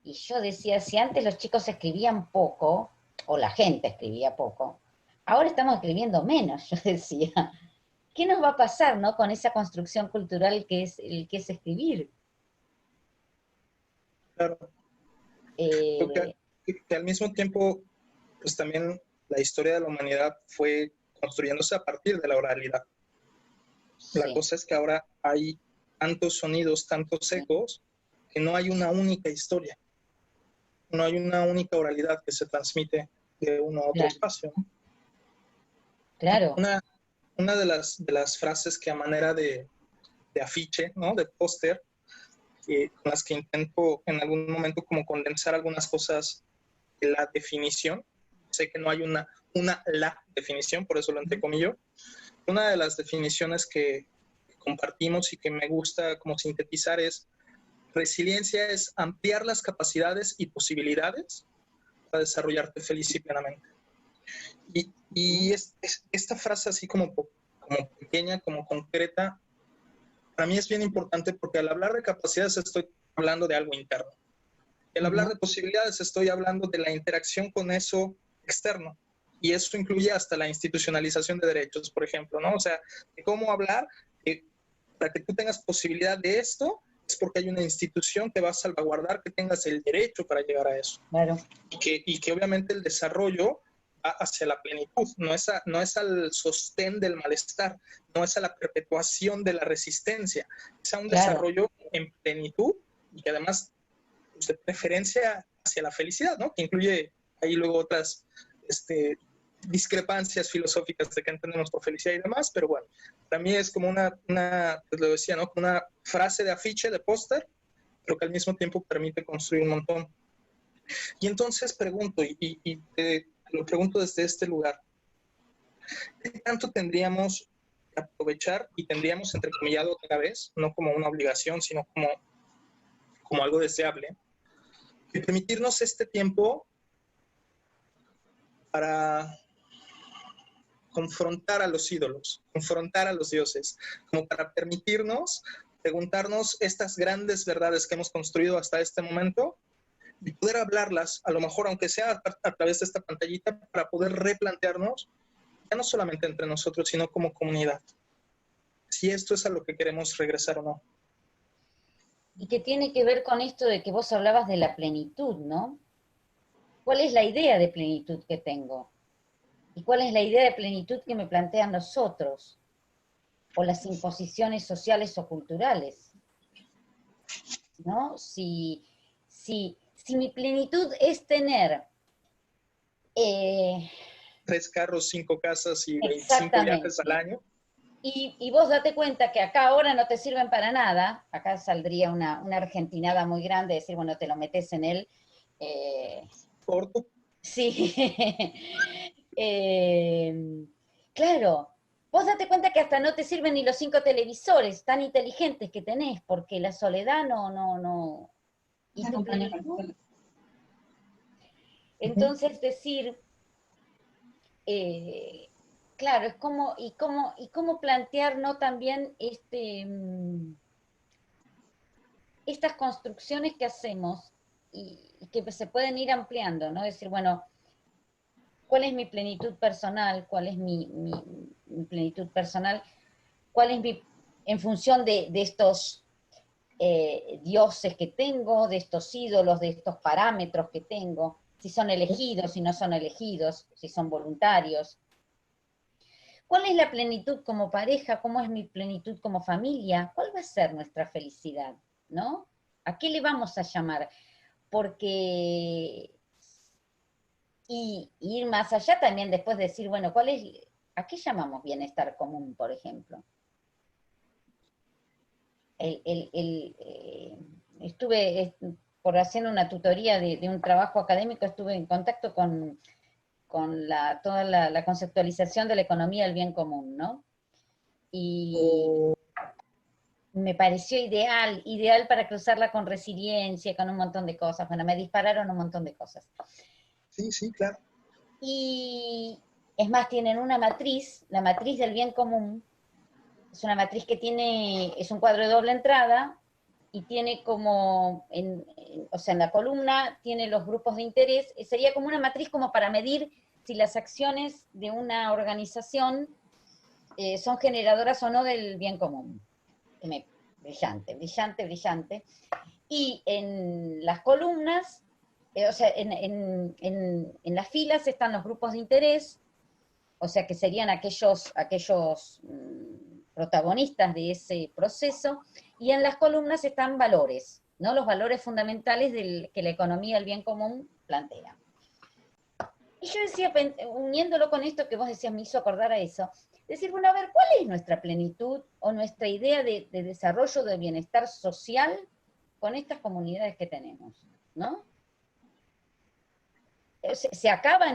Y yo decía, si antes los chicos escribían poco, o la gente escribía poco, ahora estamos escribiendo menos, yo decía. ¿Qué nos va a pasar, ¿no? Con esa construcción cultural que es escribir. Claro. Que al mismo tiempo, pues también la historia de la humanidad fue construyéndose a partir de la oralidad. Sí. La cosa es que ahora hay tantos sonidos, tantos ecos, que no hay una única historia. No hay una única oralidad que se transmite de uno a otro espacio, ¿no? Claro. Una de las frases que a manera de afiche, ¿no? De póster, con las que intento en algún momento como condensar algunas cosas de la definición. Sé que no hay una la definición, por eso lo entrecomillo. Una de las definiciones que compartimos y que me gusta como sintetizar es: resiliencia es ampliar las capacidades y posibilidades para desarrollarte feliz y plenamente. Y esta frase así como pequeña, como concreta, para mí es bien importante, porque al hablar de capacidades estoy hablando de algo interno. Y al hablar de posibilidades estoy hablando de la interacción con eso externo. Y eso incluye hasta la institucionalización de derechos, por ejemplo, ¿no? O sea, de cómo hablar, para que tú tengas posibilidad de esto, es porque hay una institución que va a salvaguardar que tengas el derecho para llegar a eso. Claro. Y que obviamente el desarrollo va hacia la plenitud, no es al sostén del malestar, no es a la perpetuación de la resistencia, es a un Claro. desarrollo en plenitud y además pues, de preferencia hacia la felicidad, ¿no? Que incluye ahí luego otras discrepancias filosóficas de qué entendemos por felicidad y demás, pero bueno, para mí es como pues lo decía, ¿no? Como una frase de afiche, de póster, pero que al mismo tiempo permite construir un montón. Y entonces pregunto, y te lo pregunto desde este lugar, ¿qué tanto tendríamos que aprovechar y tendríamos entrecomillado otra vez, no como una obligación, sino como algo deseable, de permitirnos este tiempo para confrontar a los ídolos, confrontar a los dioses, como para permitirnos preguntarnos estas grandes verdades que hemos construido hasta este momento y poder hablarlas, a lo mejor aunque sea a través de esta pantallita, para poder replantearnos, ya no solamente entre nosotros, sino como comunidad, si esto es a lo que queremos regresar o no. Y que tiene que ver con esto de que vos hablabas de la plenitud, ¿no? ¿Cuál es la idea de plenitud que tengo? ¿Y cuál es la idea de plenitud que me plantean los otros? O las imposiciones sociales o culturales, ¿no? Si mi plenitud es tener... 3 carros, 5 casas y 25 viajes al año. Y vos date cuenta que acá ahora no te sirven para nada, acá saldría una argentinada muy grande, decir, bueno, te lo metes en el... Corto. Sí. Claro, vos date cuenta que hasta no te sirven ni los 5 televisores tan inteligentes que tenés, porque la soledad no. Y tu plenitud. Entonces decir, claro, es como, y cómo plantear, ¿no? También estas construcciones que hacemos y que se pueden ir ampliando, ¿no? Decir, bueno, ¿cuál es mi plenitud personal? ¿Cuál es mi plenitud personal? ¿Cuál es en función de estos dioses que tengo, de estos ídolos, de estos parámetros que tengo? Si son elegidos, si no son elegidos, si son voluntarios. ¿Cuál es la plenitud como pareja? ¿Cómo es mi plenitud como familia? ¿Cuál va a ser nuestra felicidad? ¿No? ¿A qué le vamos a llamar? Porque... Y ir más allá también después decir, bueno, ¿a qué llamamos bienestar común, por ejemplo? Estuve por haciendo una tutoría de un trabajo académico, estuve en contacto con toda la conceptualización de la economía del bien común, ¿no? Y me pareció ideal para cruzarla con resiliencia, con un montón de cosas. Bueno, me dispararon un montón de cosas. Sí, claro. Y es más, tienen una matriz, la matriz del bien común, es una matriz que es un cuadro de doble entrada, y tiene como, o sea, en la columna tiene los grupos de interés, sería como una matriz como para medir si las acciones de una organización son generadoras o no del bien común. Brillante, brillante, brillante. Y en las columnas, o sea, en las filas están los grupos de interés, o sea, que serían aquellos protagonistas de ese proceso, y en las columnas están valores, ¿no? Los valores fundamentales que la economía del bien común plantea. Y yo decía, uniéndolo con esto que vos decías, me hizo acordar a eso, decir, bueno, a ver, ¿cuál es nuestra plenitud o nuestra idea de desarrollo de bienestar social con estas comunidades que tenemos, ¿no? Se acaba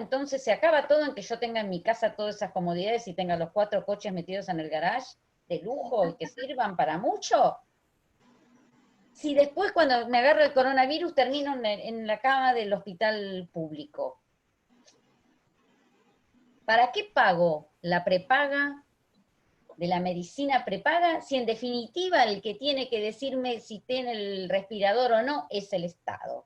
todo en que yo tenga en mi casa todas esas comodidades y tenga los 4 coches metidos en el garage de lujo y que sirvan para mucho. Si después cuando me agarro el coronavirus termino en la cama del hospital público, ¿para qué pago la prepaga de la medicina prepaga si en definitiva el que tiene que decirme si tiene el respirador o no es el Estado?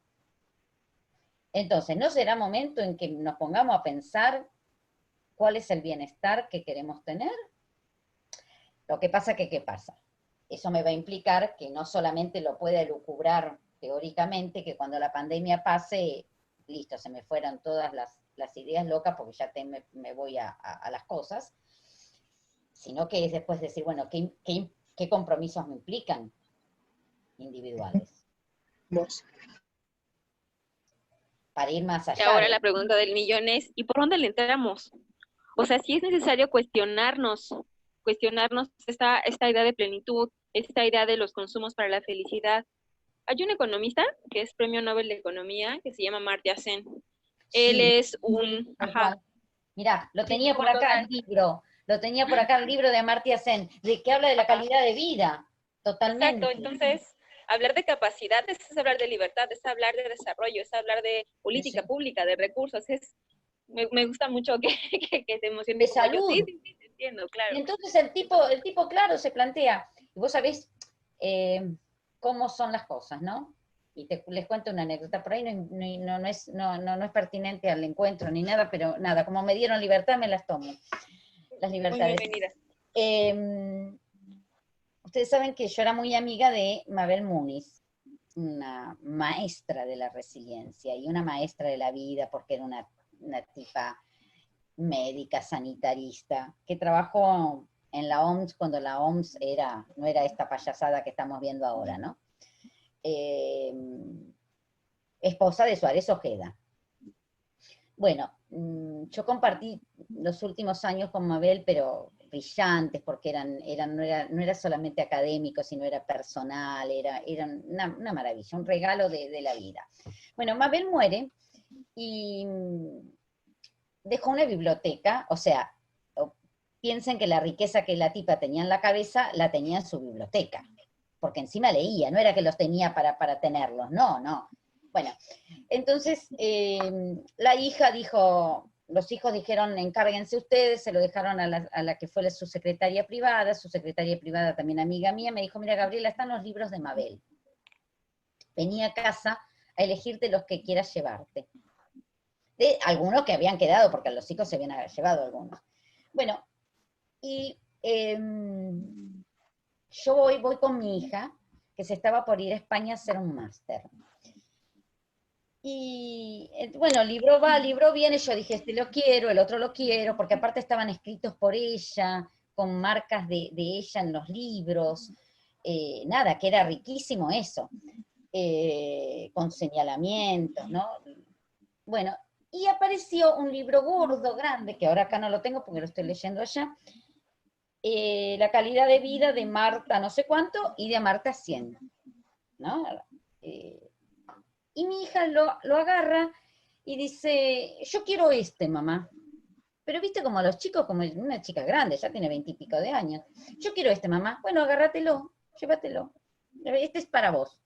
Entonces, ¿no será momento en que nos pongamos a pensar cuál es el bienestar que queremos tener? Lo que pasa que, ¿qué pasa? Eso me va a implicar que no solamente lo pueda elucubrar teóricamente, que cuando la pandemia pase, listo, se me fueron todas las las ideas locas porque ya me voy a las cosas, sino que es después decir, bueno, ¿qué compromisos me implican individuales? Vos. Para ir más Y allá ahora de... la pregunta del millón es, ¿y por dónde le entramos? O sea, sí es necesario cuestionarnos esta idea de plenitud, esta idea de los consumos para la felicidad. Hay un economista que es premio Nobel de Economía que se llama Amartya Sen. Él Sí, es un, tal ajá, cual. Mirá, lo sí, tenía por como acá el total. libro, lo tenía por acá el libro de Amartya Sen, de que habla de la Ajá, calidad de vida, exacto. totalmente. Entonces, hablar de capacidades es hablar de libertad, es hablar de desarrollo, es hablar de política Sí. pública, de recursos. Me gusta mucho que te De emociones como yo. Sí, salud. sí, sí, te entiendo, Y claro. entonces el tipo claro, se plantea, y vos sabés cómo son las cosas, ¿no? Y les cuento una anécdota, por ahí no es pertinente al encuentro ni nada, pero nada, como me dieron libertad, me las tomo, las Muy libertades. bienvenida. Ustedes saben que yo era muy amiga de Mabel Muniz, una maestra de la resiliencia y una maestra de la vida, porque era una tipa médica, sanitarista, que trabajó en la OMS cuando la OMS no era esta payasada que estamos viendo ahora, ¿no? Eh, Esposa de Suárez Ojeda. Bueno, yo compartí los últimos años con Mabel, pero brillantes, porque no era solamente académico, sino era personal, era una maravilla, un regalo de la vida. Bueno, Mabel muere y dejó una biblioteca, o sea, piensen que la riqueza que la tipa tenía en la cabeza la tenía en su biblioteca, porque encima leía, no era que los tenía para tenerlos, no. Bueno, entonces la hija dijo, los hijos dijeron, encárguense ustedes, se lo dejaron a la que fue su secretaria privada también amiga mía, me dijo, mira Gabriela, están los libros de Mabel, vení a casa a elegirte los que quieras llevarte. De algunos que habían quedado, porque los hijos se habían llevado algunos. Bueno, y yo voy con mi hija, que se estaba por ir a España a hacer un máster. Y bueno, libro va, libro viene, yo dije, este lo quiero, el otro lo quiero, porque aparte estaban escritos por ella, con marcas de ella en los libros, nada, que era riquísimo eso, con señalamientos, ¿no? Bueno, y apareció un libro gordo, grande, que ahora acá no lo tengo porque lo estoy leyendo allá, La calidad de vida de Marta no sé cuánto y de Marta 100, ¿no? Y mi hija lo agarra y dice, yo quiero este, mamá. Pero viste como los chicos, como una chica grande, ya tiene 20 y pico de años. Yo quiero este, mamá. Bueno, agárratelo, llévatelo. Este es para vos.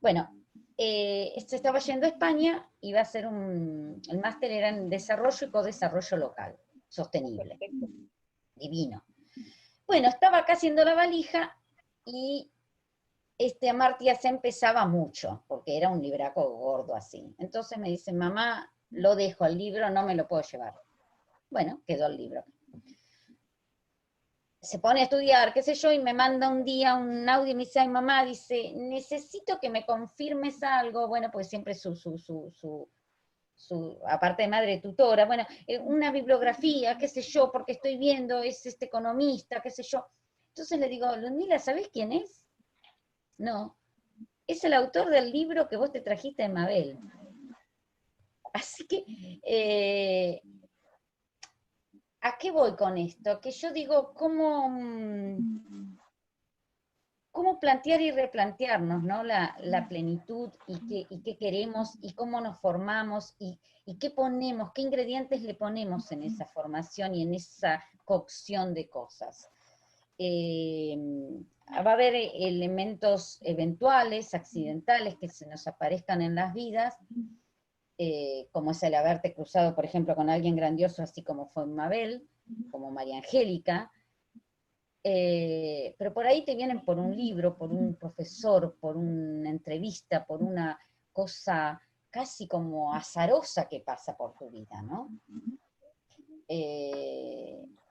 Bueno, se estaba yendo a España, iba a hacer el máster era en desarrollo y co-desarrollo local, sostenible. Perfecto. Divino. Bueno, estaba acá haciendo la valija y Amartya se empezaba mucho, porque era un libraco gordo así. Entonces me dice, mamá, lo dejo el libro, no me lo puedo llevar. Bueno, quedó el libro. Se pone a estudiar, qué sé yo, y me manda un día un audio y me dice, ay mamá, dice, necesito que me confirmes algo, bueno, pues siempre aparte de madre tutora, bueno, una bibliografía, qué sé yo, porque estoy viendo, es este economista, qué sé yo. Entonces le digo, Ludmila, ¿sabés quién es? No, es el autor del libro que vos te trajiste de Mabel. Así que, ¿a qué voy con esto? Que yo digo, ¿cómo plantear y replantearnos, ¿no? La plenitud y qué queremos y cómo nos formamos y qué ponemos, qué ingredientes le ponemos en esa formación y en esa cocción de cosas. Va a haber elementos eventuales, accidentales, que se nos aparezcan en las vidas, como es el haberte cruzado, por ejemplo, con alguien grandioso, así como fue Mabel, como María Angélica, pero por ahí te vienen por un libro, por un profesor, por una entrevista, por una cosa casi como azarosa que pasa por tu vida, ¿no?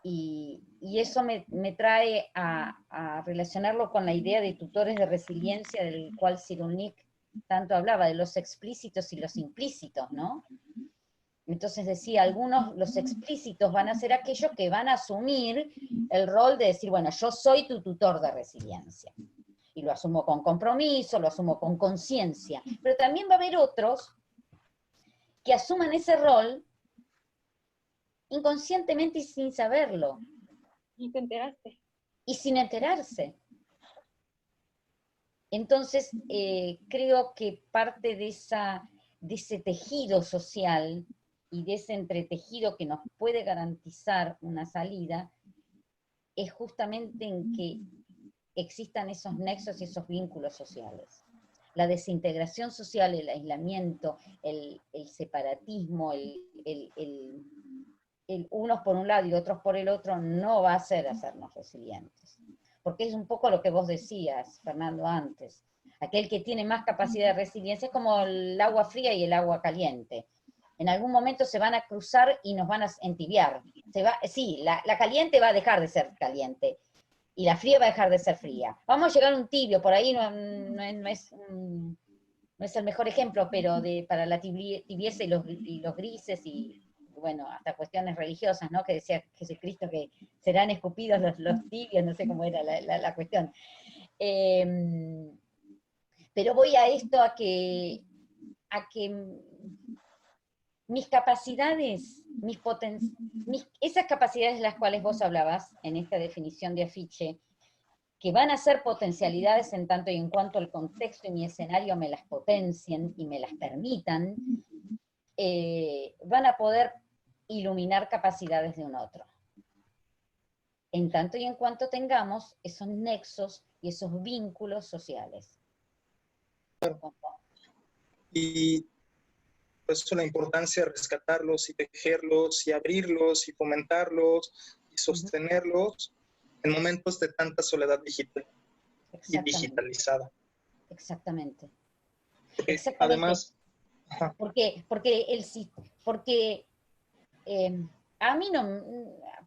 Y eso me trae a relacionarlo con la idea de tutores de resiliencia, del cual Cyrulnik tanto hablaba, de los explícitos y los implícitos, ¿no? Entonces decía, algunos, los explícitos van a ser aquellos que van a asumir el rol de decir, bueno, yo soy tu tutor de resiliencia. Y lo asumo con compromiso, lo asumo con conciencia. Pero también va a haber otros que asuman ese rol inconscientemente y sin saberlo. Y te enteraste. Y sin enterarse. Entonces, creo que parte de ese tejido social y de ese entretejido que nos puede garantizar una salida es justamente en que existan esos nexos y esos vínculos sociales. La desintegración social, el aislamiento, el separatismo, el unos por un lado y otros por el otro, no va a hacernos resilientes. Porque es un poco lo que vos decías, Fernando, antes. Aquel que tiene más capacidad de resiliencia es como el agua fría y el agua caliente. En algún momento se van a cruzar y nos van a entibiar. Sí, la caliente va a dejar de ser caliente y la fría va a dejar de ser fría. Vamos a llegar a un tibio, por ahí no es el mejor ejemplo, pero para la tibieza y los grises y, bueno, hasta cuestiones religiosas, ¿no? Que decía Jesucristo que serán escupidos los tibios, no sé cómo era la cuestión. Pero voy a esto, a que mis capacidades, esas capacidades de las cuales vos hablabas en esta definición de afiche, que van a ser potencialidades en tanto y en cuanto el contexto y mi escenario me las potencien y me las permitan, van a poder iluminar capacidades de un otro. En tanto y en cuanto tengamos esos nexos y esos vínculos sociales. Y por eso la importancia de rescatarlos y tejerlos y abrirlos y fomentarlos y sostenerlos en momentos de tanta soledad digital y digitalizada. Exactamente. Porque además... Porque a mí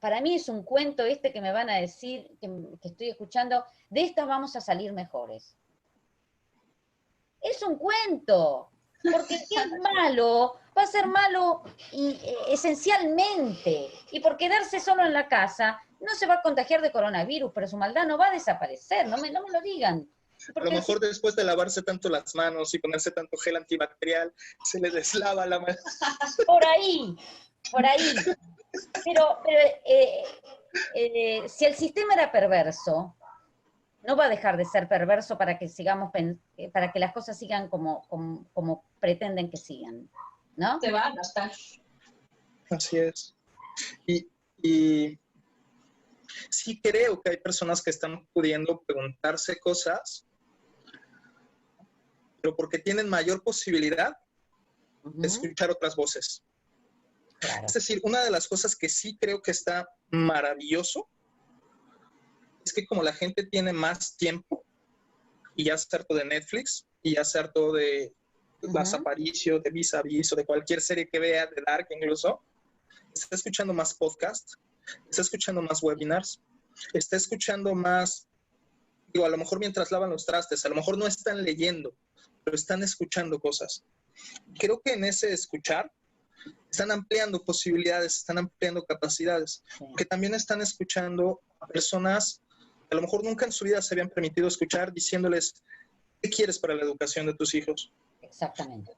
para mí es un cuento este que me van a decir, que estoy escuchando, de estas vamos a salir mejores. Es un cuento, porque si es malo, va a ser malo esencialmente, y por quedarse solo en la casa, no se va a contagiar de coronavirus, pero su maldad no va a desaparecer, no me lo digan. Porque a lo mejor después de lavarse tanto las manos y ponerse tanto gel antibacterial, se le deslava la mano. Por ahí. Pero si el sistema era perverso, no va a dejar de ser perverso para que para que las cosas sigan como pretenden que sigan, ¿no? Se va a adaptar. Así es. Y sí creo que hay personas que están pudiendo preguntarse cosas, pero porque tienen mayor posibilidad de escuchar otras voces. Claro. Es decir, una de las cosas que sí creo que está maravilloso es que como la gente tiene más tiempo y ya se harto de Netflix y ya se harto de las Aparicio, de Vis a Vis o de cualquier serie que vea, de Dark incluso, está escuchando más podcasts, está escuchando más webinars, está escuchando más, digo, a lo mejor mientras lavan los trastes, a lo mejor no están leyendo, pero están escuchando cosas. Creo que en ese escuchar están ampliando posibilidades, están ampliando capacidades, que también están escuchando a personas que a lo mejor nunca en su vida se habían permitido escuchar, diciéndoles, ¿qué quieres para la educación de tus hijos? Exactamente.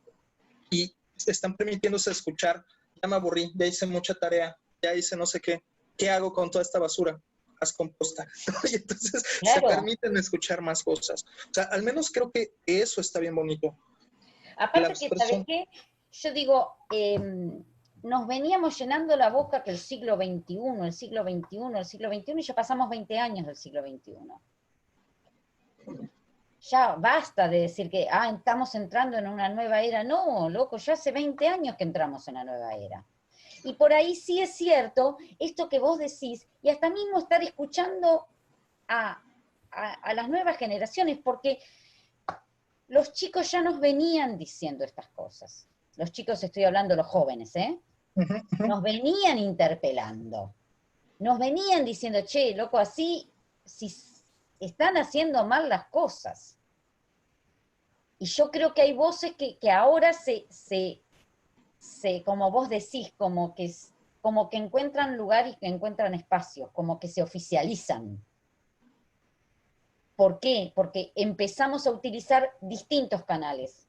Y están permitiéndose escuchar, ya me aburrí, ya hice mucha tarea, ya hice no sé qué, ¿qué hago con toda esta basura? Haz composta. Y entonces claro, se permiten escuchar más cosas. O sea, al menos creo que eso está bien bonito. Aparte que, ¿sabes qué? Yo digo, nos veníamos llenando la boca que el siglo XXI, y ya pasamos 20 años del siglo XXI. Ya basta de decir que estamos entrando en una nueva era. No, loco, ya hace 20 años que entramos en la nueva era. Y por ahí sí es cierto esto que vos decís, y hasta mismo estar escuchando a las nuevas generaciones, porque los chicos ya nos venían diciendo estas cosas. Los chicos, estoy hablando los jóvenes, nos venían interpelando. Nos venían diciendo, che, loco, así si están haciendo mal las cosas. Y yo creo que hay voces que ahora se como vos decís, como que encuentran lugar y que encuentran espacio, como que se oficializan. ¿Por qué? Porque empezamos a utilizar distintos canales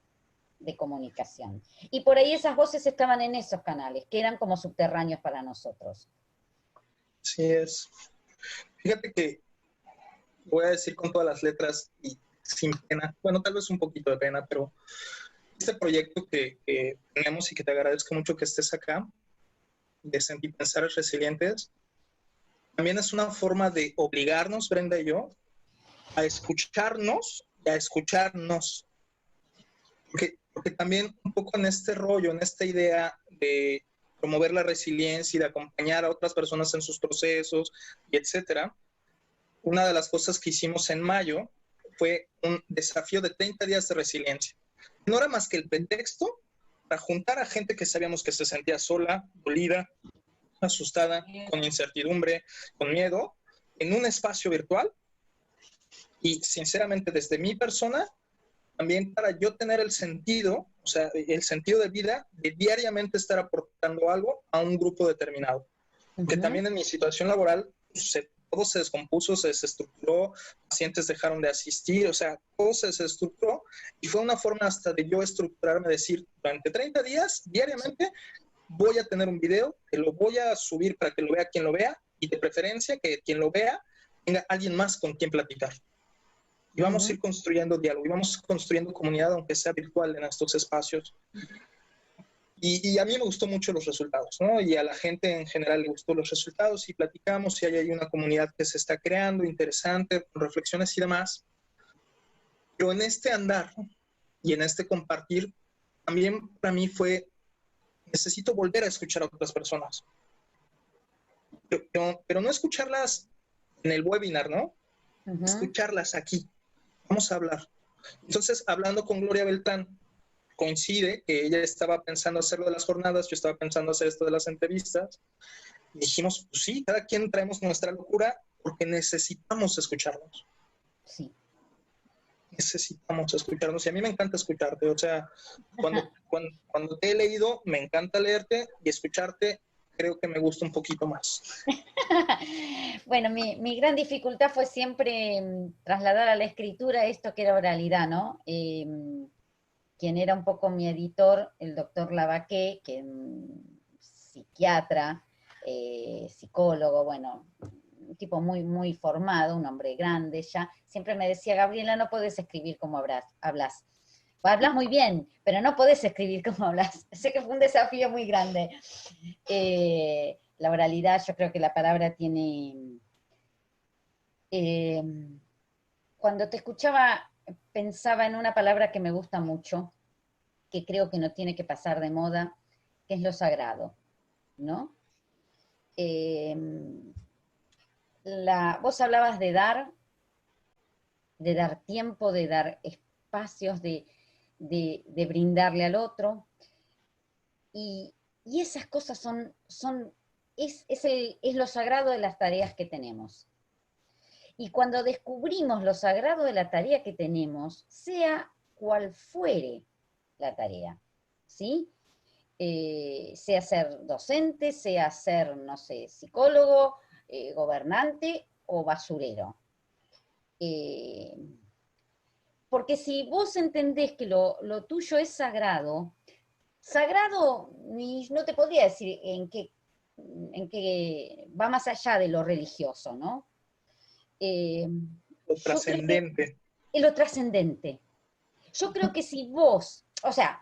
de comunicación. Y por ahí esas voces estaban en esos canales, que eran como subterráneos para nosotros. Así es. Fíjate que voy a decir con todas las letras y sin pena, bueno, tal vez un poquito de pena, pero este proyecto que tenemos y que te agradezco mucho que estés acá, de Sentir Pensares Resilientes, también es una forma de obligarnos, Brenda y yo, a escucharnos y a escucharnos. Porque también un poco en este rollo, en esta idea de promover la resiliencia y de acompañar a otras personas en sus procesos y etcétera, una de las cosas que hicimos en mayo fue un desafío de 30 días de resiliencia. No era más que el pretexto para juntar a gente que sabíamos que se sentía sola, dolida, asustada, con incertidumbre, con miedo, en un espacio virtual. Y sinceramente, desde mi persona, también para yo tener el sentido, o sea, el sentido de vida, de diariamente estar aportando algo a un grupo determinado. Que también en mi situación laboral, todo se descompuso, se desestructuró, pacientes dejaron de asistir, o sea, todo se desestructuró y fue una forma hasta de yo estructurarme, decir, durante 30 días, diariamente, voy a tener un video, que lo voy a subir para que lo vea quien lo vea y de preferencia que quien lo vea tenga alguien más con quien platicar. Y vamos a ir construyendo diálogo, y vamos construyendo comunidad, aunque sea virtual, en estos espacios. Y a mí me gustó mucho los resultados, ¿no? Y a la gente en general le gustó los resultados y platicamos y hay una comunidad que se está creando, interesante, con reflexiones y demás. Pero en este andar y en este compartir, también para mí fue, necesito volver a escuchar a otras personas. Pero no escucharlas en el webinar, ¿no? Escucharlas aquí. Vamos a hablar. Entonces, hablando con Gloria Beltrán, coincide que ella estaba pensando hacer lo de las jornadas, yo estaba pensando hacer esto de las entrevistas, y dijimos, pues sí, cada quien traemos nuestra locura porque necesitamos escucharnos. Sí. Necesitamos escucharnos, y a mí me encanta escucharte, o sea, cuando te he leído, me encanta leerte, y escucharte creo que me gusta un poquito más. Bueno, mi gran dificultad fue siempre trasladar a la escritura esto que era oralidad, ¿no? Quien era un poco mi editor, el doctor Lavaqué, que es psiquiatra, psicólogo, bueno, un tipo muy, muy formado, un hombre grande ya, siempre me decía, Gabriela, no podés escribir como hablas. Hablas muy bien, pero no podés escribir como hablas. Sé que fue un desafío muy grande. La oralidad, yo creo que la palabra tiene... cuando te escuchaba, pensaba en una palabra que me gusta mucho, que creo que no tiene que pasar de moda, que es lo sagrado, ¿no? Vos hablabas de dar tiempo, de dar espacios, de brindarle al otro, y esas cosas es lo sagrado de las tareas que tenemos. Y cuando descubrimos lo sagrado de la tarea que tenemos, sea cual fuere la tarea, ¿sí? Sea ser docente, sea ser, no sé, psicólogo, gobernante o basurero. Porque si vos entendés que lo tuyo es sagrado, no te podría decir en qué va más allá de lo religioso, ¿no? Lo trascendente. Es lo trascendente. Yo creo que si vos, o sea,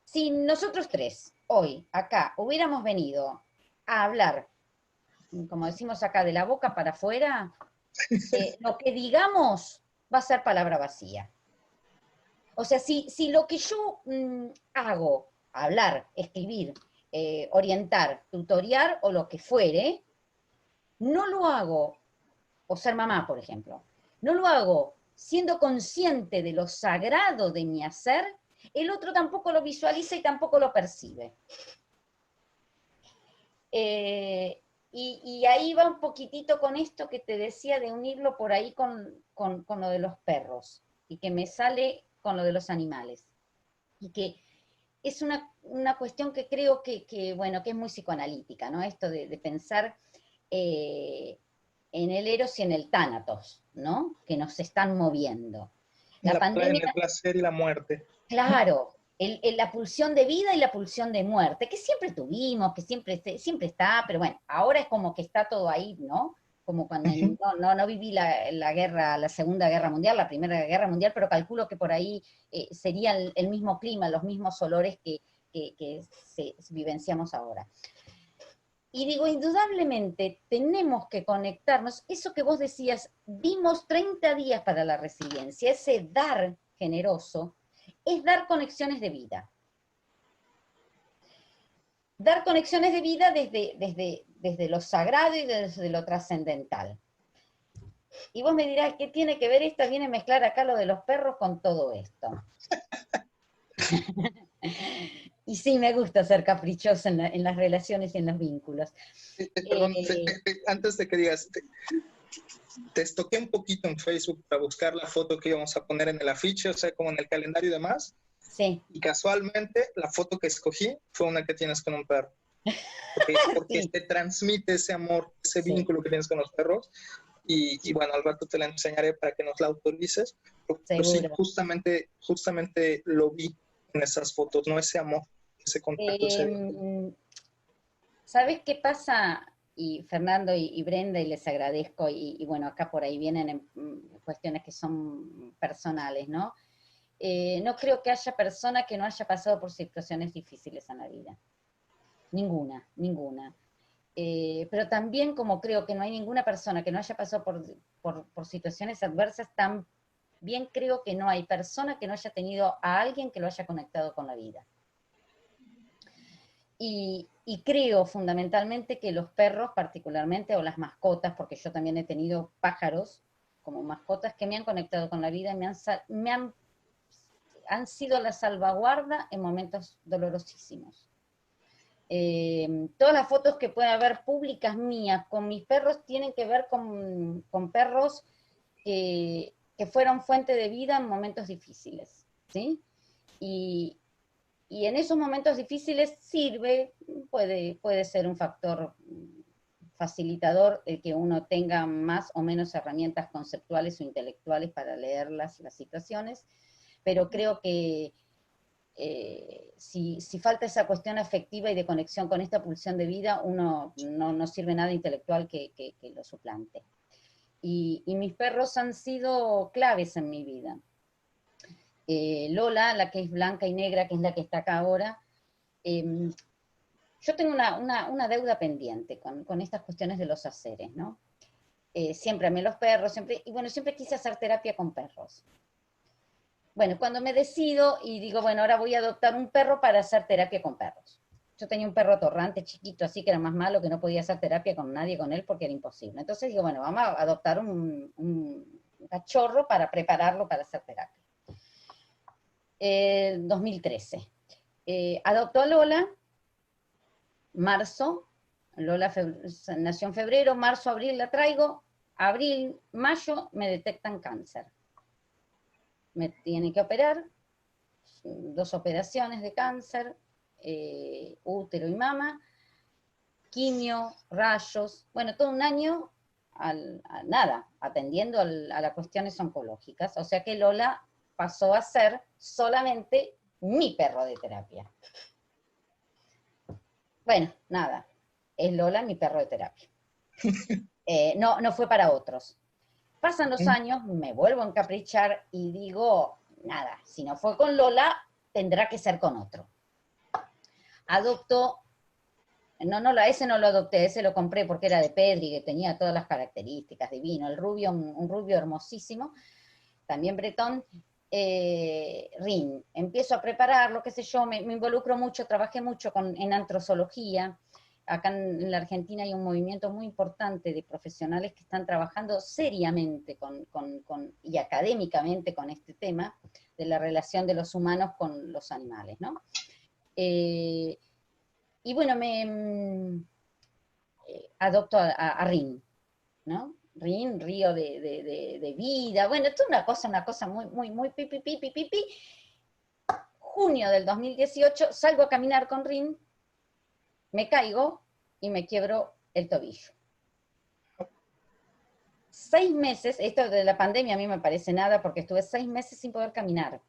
si nosotros tres hoy acá hubiéramos venido a hablar, como decimos acá, de la boca para afuera, lo que digamos va a ser palabra vacía. O sea, si lo que yo hago, hablar, escribir, orientar, tutoriar o lo que fuere, no lo hago, o ser mamá, por ejemplo, no lo hago siendo consciente de lo sagrado de mi hacer, el otro tampoco lo visualiza y tampoco lo percibe. Y ahí va un poquitito con esto que te decía de unirlo por ahí con lo de los perros, y que me sale con lo de los animales. Y que es una cuestión que creo bueno, que es muy psicoanalítica, ¿no? Esto de pensar en el eros y en el tánatos, ¿no? Que nos están moviendo. La pandemia, el placer y la muerte. claro, la pulsión de vida y la pulsión de muerte, que siempre tuvimos, que siempre está, pero bueno, ahora es como que está todo ahí, ¿no? Como cuando no viví la guerra, la Segunda Guerra Mundial, la Primera Guerra Mundial, pero calculo que por ahí sería el mismo clima, los mismos olores que vivenciamos ahora. Y digo, indudablemente tenemos que conectarnos, eso que vos decías, dimos 30 días para la resiliencia, ese dar generoso, es dar conexiones de vida. Dar conexiones de vida desde lo sagrado y desde lo trascendental. Y vos me dirás, ¿qué tiene que ver esto? Viene a mezclar acá lo de los perros con todo esto. Y sí, me gusta ser caprichosa en las relaciones y en los vínculos. Perdón, antes de que digas, te estoqué un poquito en Facebook para buscar la foto que íbamos a poner en el afiche, o sea, como en el calendario y demás. Sí. Y casualmente la foto que escogí fue una que tienes con un perro. Porque Sí. te transmite ese amor, ese vínculo que tienes con los perros. Y bueno, al rato te la enseñaré para que nos la autorices. Pero sí, justamente lo vi en esas fotos, ¿no? Ese amor, ese contacto. ¿Sabes qué pasa? Y Fernando y Brenda, y les agradezco, y bueno, acá por ahí vienen cuestiones que son personales, ¿no? No creo que haya persona que no haya pasado por situaciones difíciles en la vida. Ninguna. Pero también, como creo que no hay ninguna persona que no haya pasado por situaciones adversas, también creo que no hay persona que no haya tenido a alguien que lo haya conectado con la vida. Y creo fundamentalmente que los perros particularmente, o las mascotas, porque yo también he tenido pájaros como mascotas que me han conectado con la vida y han sido la salvaguarda en momentos dolorosísimos. Todas las fotos que pueda haber públicas mías con mis perros tienen que ver con perros que fueron fuente de vida en momentos difíciles, ¿sí? Y en esos momentos difíciles puede ser un factor facilitador el que uno tenga más o menos herramientas conceptuales o intelectuales para leer las situaciones, pero creo que si falta esa cuestión afectiva y de conexión con esta pulsión de vida, uno no sirve nada intelectual que lo suplante. Y mis perros han sido claves en mi vida. Lola, la que es blanca y negra, que es la que está acá ahora, yo tengo una deuda pendiente con estas cuestiones de los haceres, ¿no? Siempre amé los perros, y bueno, siempre quise hacer terapia con perros. Bueno, cuando me decido y digo, bueno, ahora voy a adoptar un perro para hacer terapia con perros. Yo tenía un perro atorrante, chiquito, así que era más malo, que no podía hacer terapia con nadie, con él, porque era imposible. Entonces digo, bueno, vamos a adoptar un cachorro para prepararlo para hacer terapia. 2013. Adoptó a Lola, marzo, Lola nació en febrero, marzo, abril la traigo, abril, mayo me detectan cáncer. Me tienen que operar, 2 operaciones de cáncer, útero y mama, quimio, rayos, bueno, todo un año atendiendo a las cuestiones oncológicas. O sea que Lola pasó a ser solamente mi perro de terapia. Bueno, nada, es Lola mi perro de terapia. No fue para otros. Pasan los años, me vuelvo a encaprichar y digo, nada, si no fue con Lola, tendrá que ser con otro. Adopto, ese no lo adopté, ese lo compré porque era de Pedri, que tenía todas las características, divino, el rubio, un rubio hermosísimo, también bretón. Rin, empiezo a prepararlo, qué sé yo, me involucro mucho, trabajé mucho en antrozoología. Acá en la Argentina hay un movimiento muy importante de profesionales que están trabajando seriamente y académicamente con este tema de la relación de los humanos con los animales, ¿no? Y bueno, adopto a Rin, ¿no? Rin, río de vida, bueno, esto es una cosa muy, muy, muy pipi. junio del 2018 salgo a caminar con Rin, me caigo y me quiebro el tobillo. 6 meses, esto de la pandemia a mí me parece nada, porque estuve 6 meses sin poder caminar.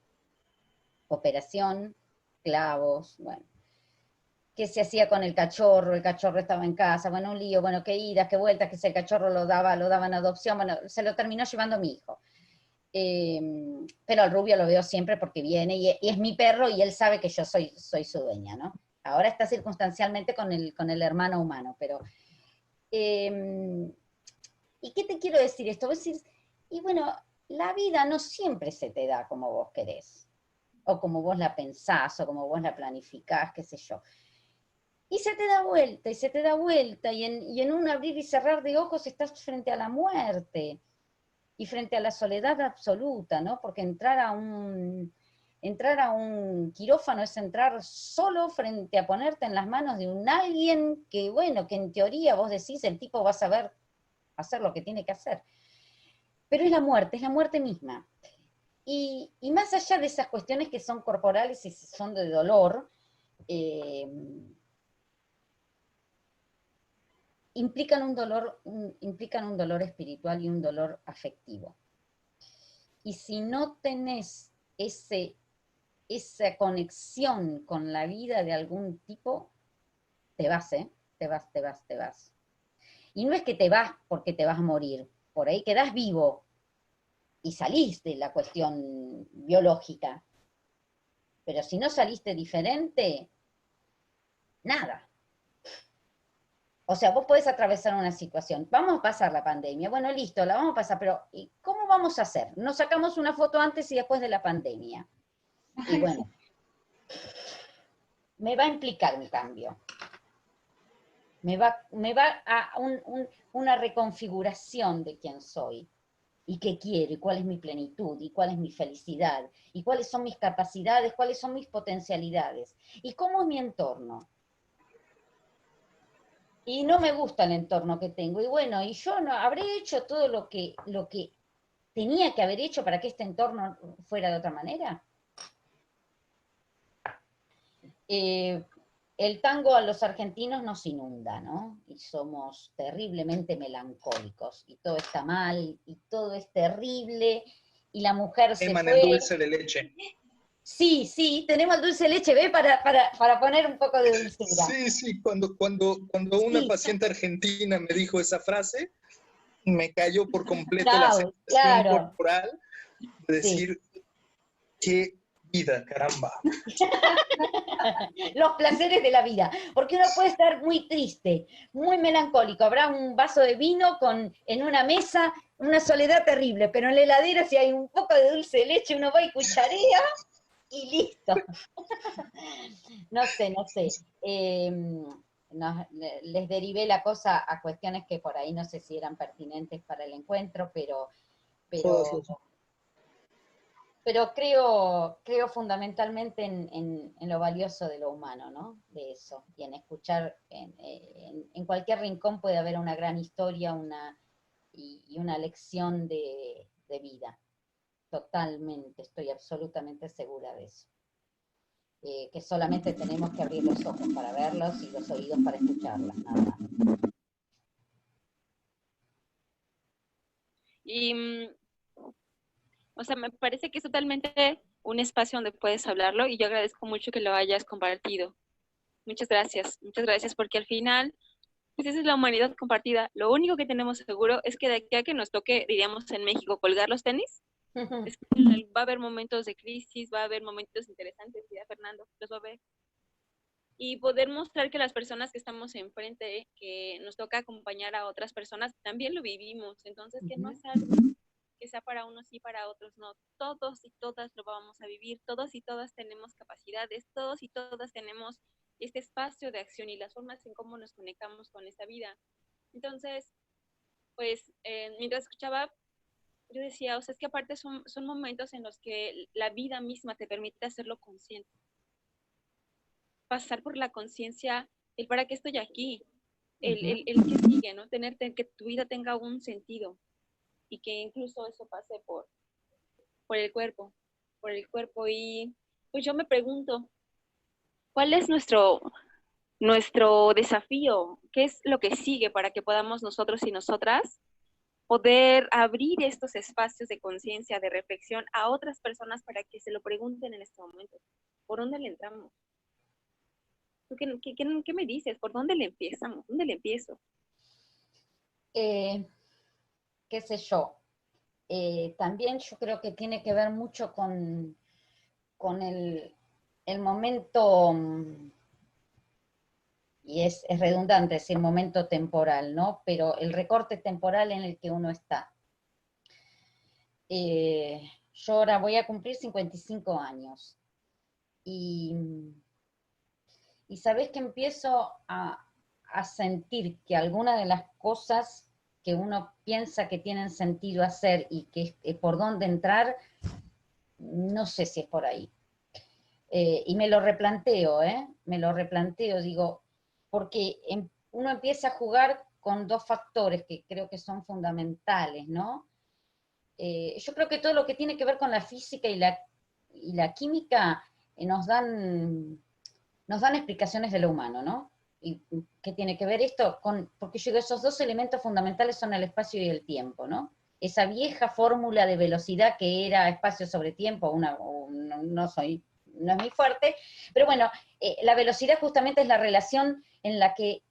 Operación, clavos, bueno. ¿Qué se hacía con el cachorro estaba en casa, bueno, un lío, bueno, qué idas, qué vueltas, que si el cachorro lo daban en adopción, bueno, se lo terminó llevando mi hijo. Pero al Rubio lo veo siempre porque viene y es mi perro y él sabe que yo soy su dueña, ¿no? Ahora está circunstancialmente con el hermano humano, pero... ¿y qué te quiero decir esto? Vos decís, y bueno, la vida no siempre se te da como vos querés, o como vos la pensás, o como vos la planificás, qué sé yo. Y se te da vuelta, y se te da vuelta, y en un abrir y cerrar de ojos estás frente a la muerte, y frente a la soledad absoluta, ¿no? Porque entrar a un quirófano es entrar solo frente a ponerte en las manos de un alguien que, bueno, que en teoría vos decís, el tipo va a saber hacer lo que tiene que hacer. Pero es la muerte misma. Y más allá de esas cuestiones que son corporales y son de dolor, implican un dolor espiritual y un dolor afectivo. Y si no tenés esa conexión con la vida de algún tipo, te vas, ¿eh? Te vas. Y no es que te vas porque te vas a morir, por ahí quedás vivo y salís de la cuestión biológica. Pero si no saliste diferente, nada. O sea, vos podés atravesar una situación. Vamos a pasar la pandemia. Bueno, listo, la vamos a pasar, pero ¿y cómo vamos a hacer? Nos sacamos una foto antes y después de la pandemia. Y bueno, me va a implicar un cambio. Me va a una reconfiguración de quién soy. Y qué quiero, y cuál es mi plenitud, y cuál es mi felicidad, y cuáles son mis capacidades, cuáles son mis potencialidades, y cómo es mi entorno. Y no me gusta el entorno que tengo, y bueno, y yo no habré hecho todo lo que tenía que haber hecho para que este entorno fuera de otra manera. El tango a los argentinos nos inunda, ¿no? Y somos terriblemente melancólicos, y todo está mal, y todo es terrible, y la mujer se Queman fue. el dulce de leche. Sí, tenemos el dulce de leche, ¿ves? Para poner un poco de dulzura. Sí, cuando una paciente argentina me dijo esa frase, me cayó por completo la sensación claro. corporal de decir, qué vida, caramba. Los placeres de la vida, porque uno puede estar muy triste, muy melancólico, habrá un vaso de vino en una mesa, una soledad terrible, pero en la heladera si hay un poco de dulce de leche, uno va y cucharea y listo. No sé. Les derivé la cosa a cuestiones que por ahí no sé si eran pertinentes para el encuentro, pero creo fundamentalmente en lo valioso de lo humano, ¿no? De eso, y en escuchar, en cualquier rincón puede haber una gran historia y una lección de vida. Totalmente, estoy absolutamente segura de eso. Que solamente tenemos que abrir los ojos para verlos y los oídos para escucharlas, nada más. Y, o sea, me parece que es totalmente un espacio donde puedes hablarlo y yo agradezco mucho que lo hayas compartido. Muchas gracias porque al final, pues esa es la humanidad compartida. Lo único que tenemos seguro es que de aquí a que nos toque, diríamos en México, colgar los tenis, es que va a haber momentos de crisis, va a haber momentos interesantes, ya Fernando, los va a ver. Y poder mostrar que las personas que estamos enfrente, que nos toca acompañar a otras personas, también lo vivimos. Entonces, que no es algo que sea para unos y para otros, no. Todos y todas lo vamos a vivir, todos y todas tenemos capacidades, todos y todas tenemos este espacio de acción y las formas en cómo nos conectamos con esta vida. Entonces, pues, mientras escuchaba, yo decía, o sea, es que aparte son momentos en los que la vida misma te permite hacerlo consciente. Pasar por la conciencia, el para qué estoy aquí, el que sigue, ¿no? Que tu vida tenga un sentido y que incluso eso pase por el cuerpo y pues yo me pregunto, ¿cuál es nuestro desafío? ¿Qué es lo que sigue para que podamos nosotros y nosotras poder abrir estos espacios de conciencia, de reflexión a otras personas para que se lo pregunten en este momento? ¿Por dónde le entramos? ¿Tú qué me dices? ¿Por dónde le empezamos? ¿Dónde le empiezo? Qué sé yo. También yo creo que tiene que ver mucho con el momento, y es redundante decir momento temporal, ¿no? Pero el recorte temporal en el que uno está. Yo ahora voy a cumplir 55 años y sabés que empiezo a sentir que algunas de las cosas que uno piensa que tienen sentido hacer y que por dónde entrar, no sé si es por ahí. Y me lo replanteo, digo, porque uno empieza a jugar con dos factores que creo que son fundamentales, ¿no? Yo creo que todo lo que tiene que ver con la física y la química nos dan explicaciones de lo humano, ¿no? ¿Y qué tiene que ver esto? Porque yo digo, esos dos elementos fundamentales son el espacio y el tiempo, ¿no? Esa vieja fórmula de velocidad que era espacio sobre tiempo, no es muy fuerte, pero bueno, la velocidad justamente es la relación en la que,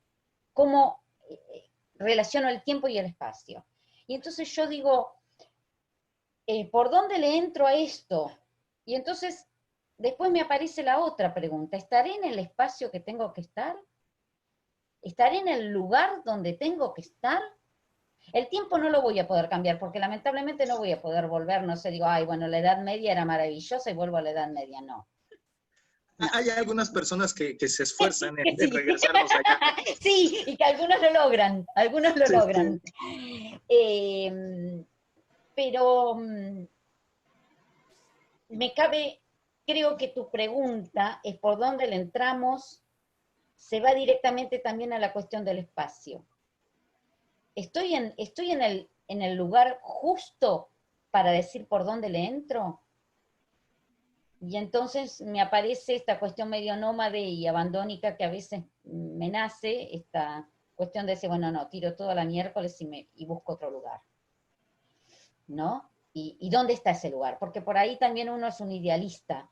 cómo relaciono el tiempo y el espacio. Y entonces yo digo, ¿por dónde le entro a esto? Y entonces después me aparece la otra pregunta, ¿estaré en el espacio que tengo que estar? ¿Estaré en el lugar donde tengo que estar? El tiempo no lo voy a poder cambiar, porque lamentablemente no voy a poder volver, no sé, digo, ay, bueno, la Edad Media era maravillosa y vuelvo a la Edad Media, no. Hay algunas personas que se esfuerzan en Sí. regresarnos allá. Sí, y que algunos lo logran, Sí. Pero creo que tu pregunta es por dónde le entramos, se va directamente también a la cuestión del espacio. ¿Estoy en el lugar justo para decir por dónde le entro? Y entonces me aparece esta cuestión medio nómade y abandónica que a veces me nace, esta cuestión de decir, bueno, no, tiro todo la miércoles y busco otro lugar, ¿no? ¿Y dónde está ese lugar? Porque por ahí también uno es un idealista,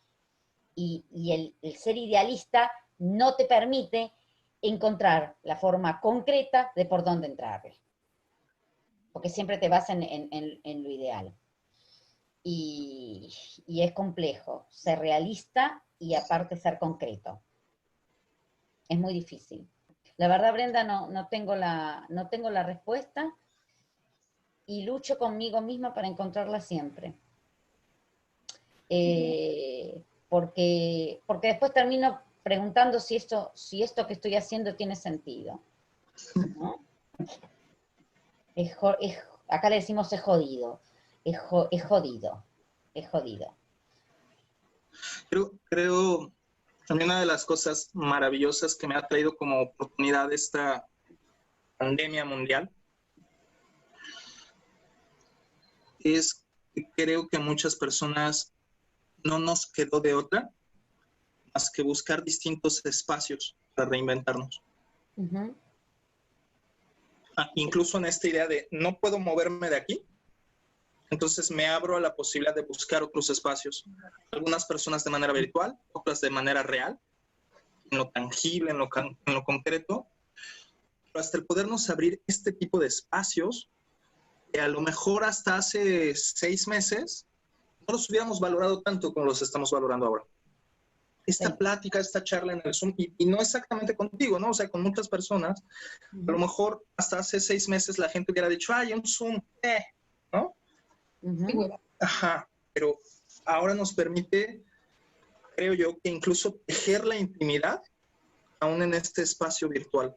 y el ser idealista no te permite encontrar la forma concreta de por dónde entrarle, porque siempre te vas en lo ideal. Y es complejo ser realista y aparte ser concreto. Es muy difícil. La verdad, Brenda, no tengo la respuesta y lucho conmigo misma para encontrarla siempre. Porque después termino preguntando si esto que estoy haciendo tiene sentido, ¿no? Acá le decimos es jodido. Es jodido. Creo también una de las cosas maravillosas que me ha traído como oportunidad esta pandemia mundial es que creo que muchas personas no nos quedó de otra más que buscar distintos espacios para reinventarnos. Uh-huh. Incluso en esta idea de no puedo moverme de aquí, entonces me abro a la posibilidad de buscar otros espacios. Algunas personas de manera virtual, otras de manera real, en lo tangible, en lo concreto. Pero hasta el podernos abrir este tipo de espacios, que a lo mejor hasta hace 6 meses no los hubiéramos valorado tanto como los estamos valorando ahora. Esta plática, esta charla en el Zoom, y no exactamente contigo, ¿no? O sea, con muchas personas, a lo mejor hasta hace 6 meses la gente hubiera dicho, ay, un Zoom, ¿no? Uh-huh. Ajá, pero ahora nos permite, creo yo, que incluso tejer la intimidad aún en este espacio virtual.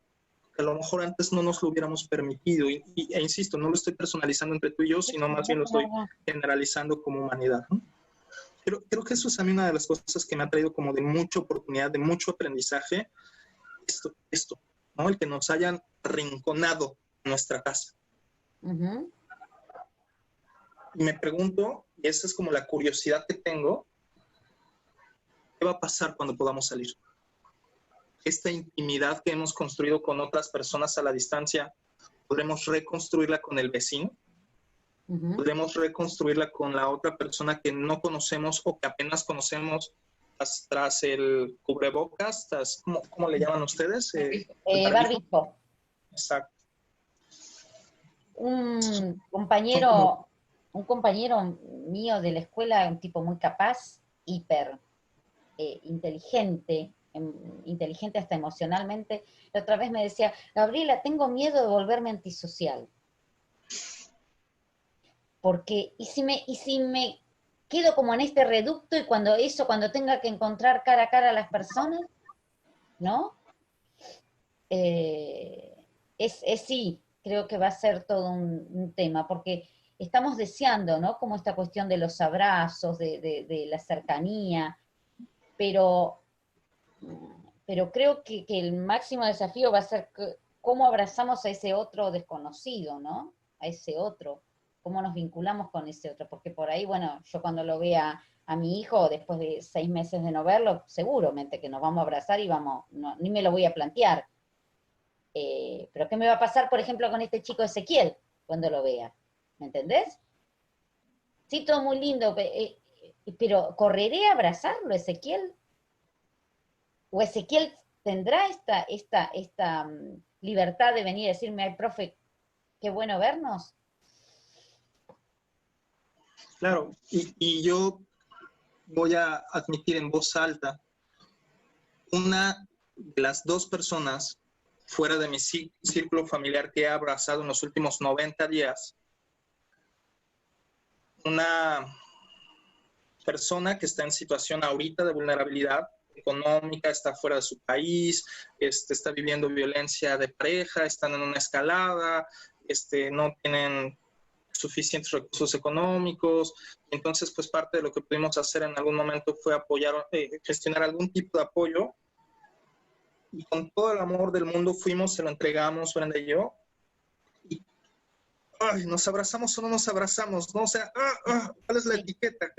A lo mejor antes no nos lo hubiéramos permitido, e insisto, no lo estoy personalizando entre tú y yo, sino más bien lo estoy generalizando como humanidad, ¿no? Creo que eso es a mí una de las cosas que me ha traído como de mucha oportunidad, de mucho aprendizaje, esto, ¿no? El que nos hayan arrinconado nuestra casa. Uh-huh. Y me pregunto, y esa es como la curiosidad que tengo, ¿qué va a pasar cuando podamos salir? Esta intimidad que hemos construido con otras personas a la distancia, ¿podremos reconstruirla con el vecino? ¿Podremos reconstruirla con la otra persona que no conocemos o que apenas conocemos tras el cubrebocas? ¿Cómo le llaman ustedes? Barbijo. Exacto. Un compañero mío de la escuela, un tipo muy capaz, hiper inteligente hasta emocionalmente, la otra vez me decía: Gabriela, tengo miedo de volverme antisocial. Porque, ¿y si me quedo como en este reducto y cuando tenga que encontrar cara a cara a las personas, ¿no? Sí, creo que va a ser todo un tema, porque estamos deseando, ¿no? Como esta cuestión de los abrazos, de la cercanía, pero creo que el máximo desafío va a ser cómo abrazamos a ese otro desconocido, ¿no? A ese otro, cómo nos vinculamos con ese otro, porque por ahí, bueno, yo cuando lo vea a mi hijo, después de 6 meses de no verlo, seguramente que nos vamos a abrazar y ni me lo voy a plantear. Pero ¿qué me va a pasar, por ejemplo, con este chico Ezequiel cuando lo vea? ¿Me entendés? Sí, todo muy lindo, pero ¿correré a abrazarlo, Ezequiel? ¿O Ezequiel tendrá esta libertad de venir a decirme: ay, profe, qué bueno vernos? Claro, y yo voy a admitir en voz alta, una de las 2 personas fuera de mi círculo familiar que he abrazado en los últimos 90 días, una persona que está en situación ahorita de vulnerabilidad económica, está fuera de su país, está viviendo violencia de pareja, están en una escalada, no tienen suficientes recursos económicos. Entonces, pues parte de lo que pudimos hacer en algún momento fue apoyar, gestionar algún tipo de apoyo. Y con todo el amor del mundo fuimos, se lo entregamos, Brenda y yo. Y, ay, ¿nos abrazamos o no nos abrazamos? ¿No? O sea, ¿cuál es la etiqueta?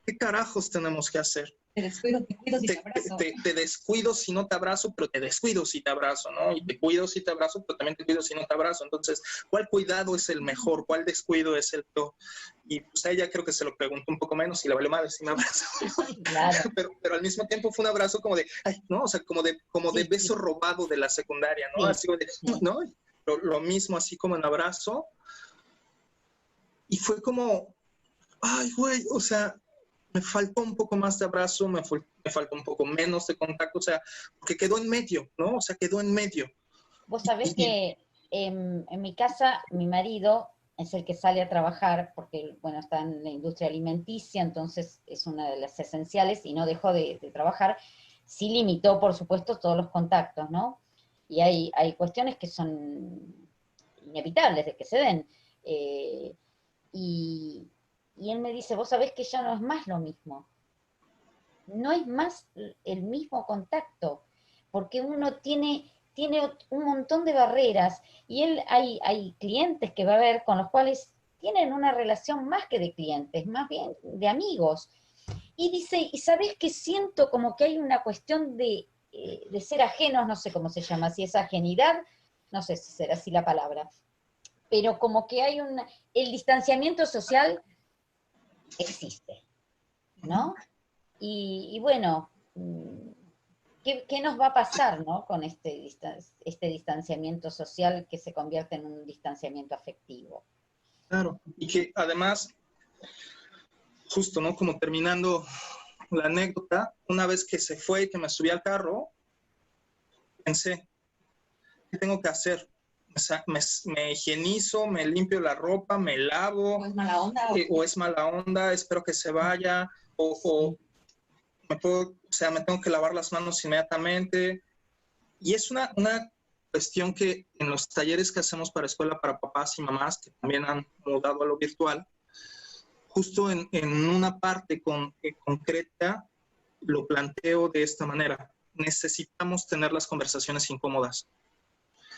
¿Qué carajos tenemos que hacer? Te descuido si te abrazo. Te descuido si no te abrazo, pero te descuido si te abrazo, ¿no? Y te cuido si te abrazo, pero también te cuido si no te abrazo. Entonces, ¿cuál cuidado es el mejor? ¿Cuál descuido es el peor? Y pues a ella creo que se lo preguntó un poco menos y le valió madre si me abrazó. Claro. pero al mismo tiempo fue un abrazo como de, ay, ¿no? O sea, como de beso robado de la secundaria, ¿no? Así de, ¿no? Lo mismo así como en abrazo. Y fue como, ay, güey, o sea, me faltó un poco más de abrazo, me faltó un poco menos de contacto, o sea, porque quedó en medio, ¿no? O sea, quedó en medio. Vos sabés que en mi casa, mi marido es el que sale a trabajar, porque, bueno, está en la industria alimenticia, entonces es una de las esenciales, y no dejó de trabajar. Sí limitó, por supuesto, todos los contactos, ¿no? Y hay cuestiones que son inevitables de que se den. Y él me dice: vos sabés que ya no es más lo mismo. No es más el mismo contacto, porque uno tiene un montón de barreras, y hay clientes que va a ver con los cuales tienen una relación más que de clientes, más bien de amigos. Y dice: ¿y sabés que siento como que hay una cuestión de ser ajenos? No sé cómo se llama, si es ajenidad, no sé si será así la palabra, pero como que hay el distanciamiento social existe, ¿no? Y bueno, ¿qué nos va a pasar, ¿no? Con este distanciamiento social que se convierte en un distanciamiento afectivo? Claro, y que además, justo, ¿no? Como terminando la anécdota, una vez que se fue y que me subí al carro, pensé, ¿qué tengo que hacer? O sea, me higienizo, me limpio la ropa, me lavo. ¿O es mala onda? O es mala onda, espero que se vaya, o me tengo que lavar las manos inmediatamente. Y es una cuestión que en los talleres que hacemos para escuela para papás y mamás, que también han mudado a lo virtual, justo en una parte concreta lo planteo de esta manera. Necesitamos tener las conversaciones incómodas.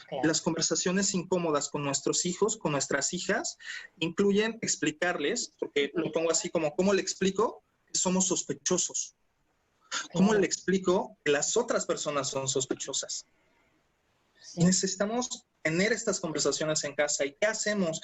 Claro. Las conversaciones incómodas con nuestros hijos, con nuestras hijas, incluyen explicarles, porque lo pongo así como, ¿cómo le explico? Que somos sospechosos. ¿Cómo le explico que las otras personas son sospechosas? Sí. Necesitamos tener estas conversaciones en casa. ¿Y qué hacemos?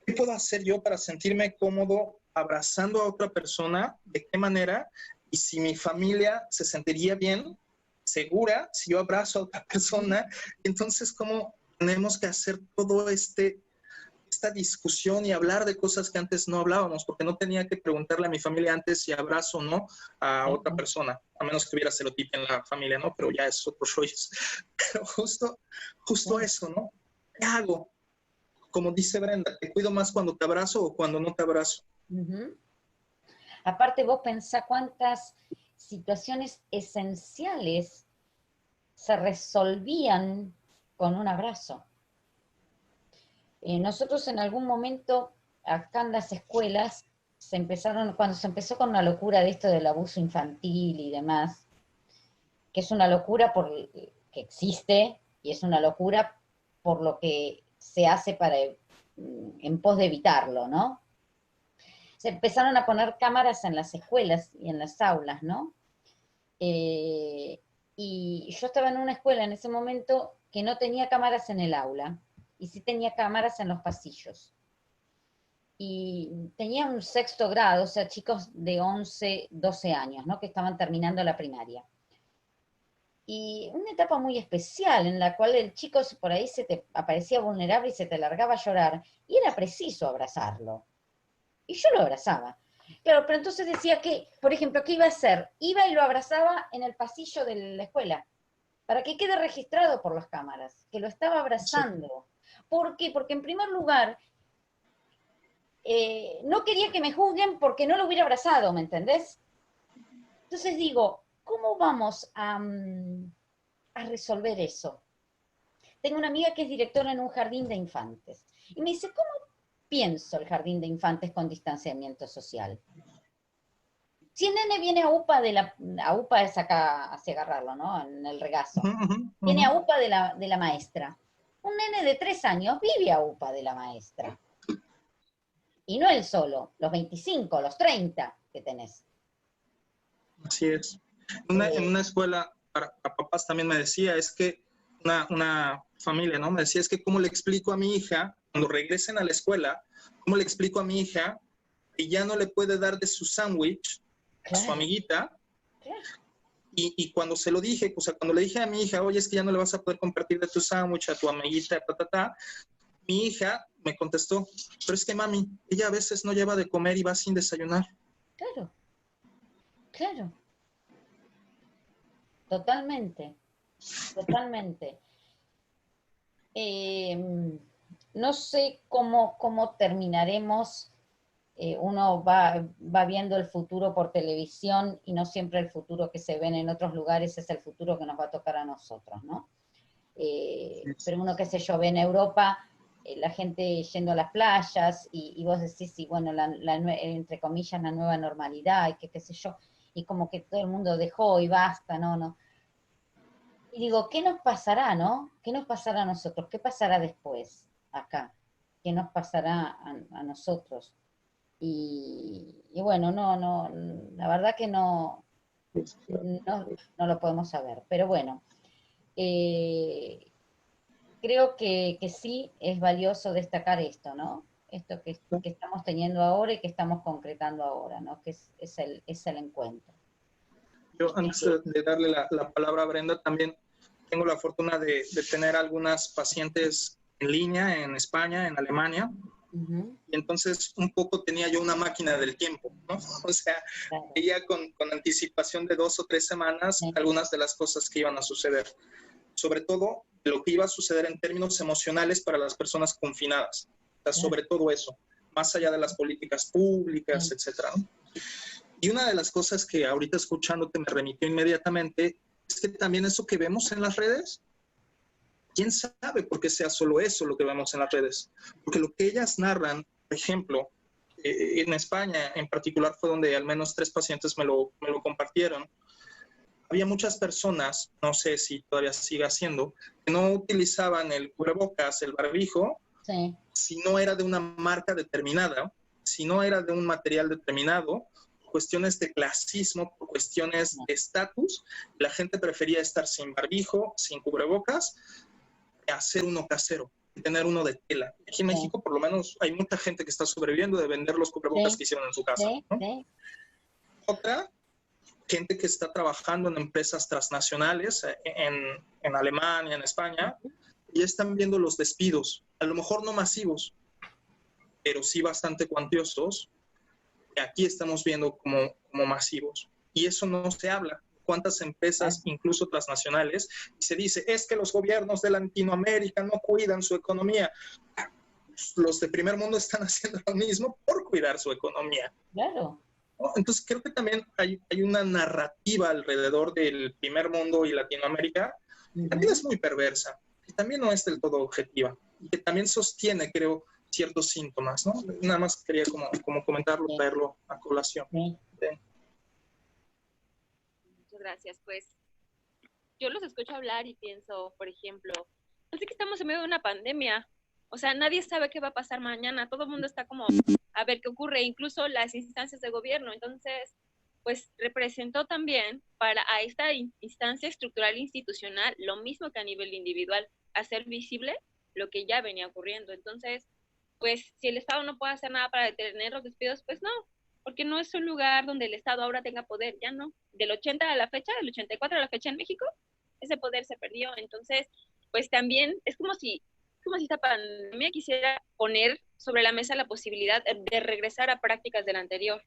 ¿Qué puedo hacer yo para sentirme cómodo abrazando a otra persona? ¿De qué manera? Y si mi familia se sentiría bien, segura, si yo abrazo a otra persona. Entonces, ¿cómo tenemos que hacer todo esta discusión y hablar de cosas que antes no hablábamos? Porque no tenía que preguntarle a mi familia antes si abrazo o no a otra persona, a menos que hubiera celotipia en la familia, ¿no? Pero ya es otro rollo. Pero justo eso, ¿no? ¿Qué hago? Como dice Brenda, ¿te cuido más cuando te abrazo o cuando no te abrazo? Aparte, vos pensá cuántas situaciones esenciales se resolvían con un abrazo. Nosotros en algún momento, acá en las escuelas, cuando se empezó con la locura de esto del abuso infantil y demás, que es una locura que existe, y es una locura por lo que se hace en pos de evitarlo, ¿no? Se empezaron a poner cámaras en las escuelas y en las aulas, ¿no? Y yo estaba en una escuela en ese momento que no tenía cámaras en el aula, y sí tenía cámaras en los pasillos. Y tenía un 6º grado, o sea, chicos de 11, 12 años, ¿no? Que estaban terminando la primaria. Y una etapa muy especial en la cual el chico por ahí se te aparecía vulnerable y se te largaba a llorar, y era preciso abrazarlo. Y yo lo abrazaba. Claro, pero entonces decía que, por ejemplo, ¿qué iba a hacer? Iba y lo abrazaba en el pasillo de la escuela, para que quede registrado por las cámaras, que lo estaba abrazando. Sí. ¿Por qué? Porque en primer lugar, no quería que me juzguen porque no lo hubiera abrazado, ¿me entendés? Entonces digo, ¿cómo vamos a resolver eso? Tengo una amiga que es directora en un jardín de infantes, y me dice, ¿cómo pienso el jardín de infantes con distanciamiento social? Si el nene viene a UPA a UPA es acá hacia agarrarlo, ¿no? En el regazo. Viene a UPA de la maestra. Un nene de 3 años vive a UPA de la maestra. Y no él solo, los 25, los 30 que tenés. Así es. En una escuela, para papás también me decía, es que una familia, ¿no? Me decía, es que ¿cómo le explico a mi hija, cuando regresen a la escuela, cómo le explico a mi hija que ya no le puede dar de su sándwich a su amiguita? Claro. Y cuando se lo dije, o sea, cuando le dije a mi hija, oye, es que ya no le vas a poder compartir de tu sándwich a tu amiguita, mi hija me contestó, pero es que mami, ella a veces no lleva de comer y va sin desayunar. Claro, claro. Totalmente, totalmente. No sé cómo terminaremos. Uno va viendo el futuro por televisión y no siempre el futuro que se ven en otros lugares es el futuro que nos va a tocar a nosotros, ¿no? Pero uno, qué sé yo, ve en Europa la gente yendo a las playas y vos decís, sí, bueno, entre comillas, la nueva normalidad, y que qué sé yo, y como que todo el mundo dejó y basta, ¿no? Y digo, ¿qué nos pasará, no? ¿Qué nos pasará a nosotros? ¿Qué pasará después acá? ¿Qué nos pasará a nosotros? Y bueno, no, la verdad que no lo podemos saber. Pero bueno, creo que sí es valioso destacar esto, ¿no? Esto que estamos teniendo ahora y que estamos concretando ahora, ¿no? Que es el encuentro. Yo, antes de darle la palabra a Brenda, también tengo la fortuna de tener algunas pacientes en línea en España, en Alemania. Y entonces un poco tenía yo una máquina del tiempo, ¿no? O sea, veía con anticipación de 2 o 3 semanas algunas de las cosas que iban a suceder. Sobre todo, lo que iba a suceder en términos emocionales para las personas confinadas. O sea, sobre todo eso, más allá de las políticas públicas, etcétera, ¿no? Y una de las cosas que ahorita escuchándote me remitió inmediatamente es que también eso que vemos en las redes, ¿quién sabe por qué sea solo eso lo que vemos en las redes? Porque lo que ellas narran, por ejemplo, en España en particular fue donde al menos 3 pacientes me lo compartieron. Había muchas personas, no sé si todavía sigue haciendo, que no utilizaban el cubrebocas, el barbijo, si no era de una marca determinada, si no era de un material determinado, cuestiones de clasismo, por cuestiones de estatus, la gente prefería estar sin barbijo, sin cubrebocas, que hacer uno casero, tener uno de tela. Aquí en México, por lo menos, hay mucha gente que está sobreviviendo de vender los cubrebocas que hicieron en su casa, ¿no? Otra, gente que está trabajando en empresas transnacionales en Alemania, en España, y están viendo los despidos, a lo mejor no masivos, pero sí bastante cuantiosos, que aquí estamos viendo como masivos. Y eso no se habla. ¿Cuántas empresas, incluso transnacionales, y se dice, es que los gobiernos de Latinoamérica no cuidan su economía? Los de primer mundo están haciendo lo mismo por cuidar su economía. Claro. Entonces creo que también hay una narrativa alrededor del primer mundo y Latinoamérica que también es muy perversa, que también no es del todo objetiva, y que también sostiene, creo, ciertos síntomas, ¿no? Nada más quería como comentarlo, traerlo a colación. Muchas gracias. Pues yo los escucho hablar y pienso, por ejemplo, así que estamos en medio de una pandemia. O sea, nadie sabe qué va a pasar mañana. Todo el mundo está como a ver qué ocurre, incluso las instancias de gobierno. Entonces, pues representó también para a esta instancia estructural institucional lo mismo que a nivel individual, hacer visible lo que ya venía ocurriendo. Entonces, pues si el Estado no puede hacer nada para detener los despidos, pues no, porque no es un lugar donde el Estado ahora tenga poder, ya no. Del 80 a la fecha, del 84 a la fecha en México, ese poder se perdió. Entonces, pues también es como si esta pandemia quisiera poner sobre la mesa la posibilidad de regresar a prácticas del anterior,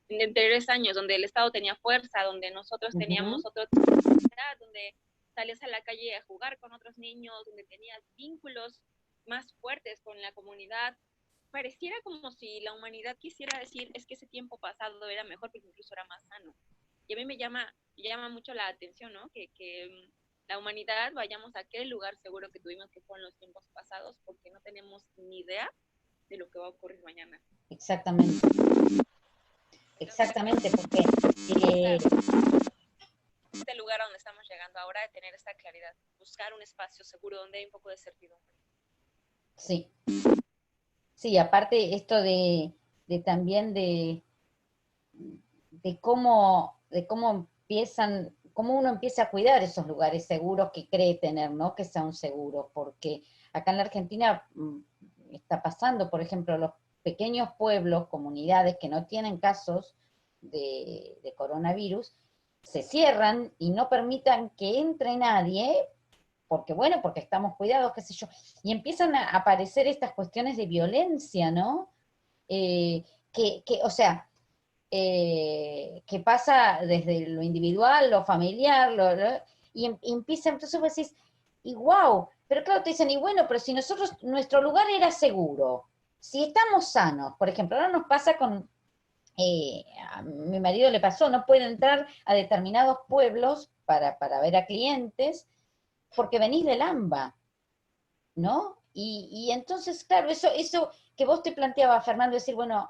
de anteriores años, donde el Estado tenía fuerza, donde nosotros teníamos otra actividad, donde salías a la calle a jugar con otros niños, donde tenías vínculos más fuertes con la comunidad. Pareciera como si la humanidad quisiera decir, es que ese tiempo pasado era mejor porque incluso era más sano. Y a mí me llama mucho la atención, ¿no? Que la humanidad vayamos a aquel lugar seguro que tuvimos, que fueron los tiempos pasados, porque no tenemos ni idea de lo que va a ocurrir mañana. Exactamente. Exactamente, porque este lugar a donde estamos llegando ahora, de tener esta claridad, buscar un espacio seguro donde hay un poco de certidumbre. Sí. Sí, aparte esto de también de cómo empiezan, cómo uno empieza a cuidar esos lugares seguros que cree tener, ¿no? Que son seguros, porque acá en la Argentina está pasando, por ejemplo, los pequeños pueblos, comunidades que no tienen casos de coronavirus, se cierran y no permitan que entre nadie, porque bueno, porque estamos cuidados, qué sé yo, y empiezan a aparecer estas cuestiones de violencia, ¿no? O sea, que pasa desde lo individual, lo familiar, y empieza, entonces vos decís, y wow, pero claro, te dicen, y bueno, pero si nosotros, nuestro lugar era seguro, si estamos sanos, por ejemplo, ahora nos pasa con, a mi marido le pasó, no puede entrar a determinados pueblos para ver a clientes, porque venís del AMBA, ¿no? Y entonces, claro, eso que vos te planteabas, Fernando, decir, bueno,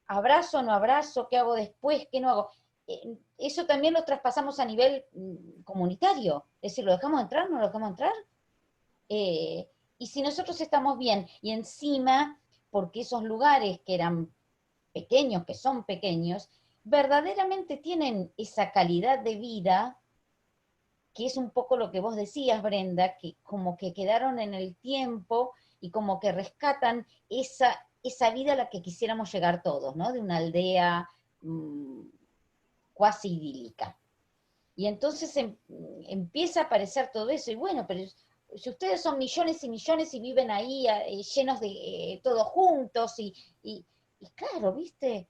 ¿abrazo o no abrazo? ¿Qué hago después? ¿Qué no hago? Eso también lo traspasamos a nivel comunitario. Es decir, ¿lo dejamos entrar? ¿No lo dejamos entrar? Y si nosotros estamos bien, y encima, porque esos lugares que eran pequeños, que son pequeños, verdaderamente tienen esa calidad de vida, que es un poco lo que vos decías, Brenda, que como que quedaron en el tiempo y como que rescatan esa vida a la que quisiéramos llegar todos, ¿no? De una aldea cuasi idílica. Y entonces empieza a aparecer todo eso, y bueno, pero si ustedes son millones y millones y viven ahí llenos de todos juntos, y claro, ¿viste?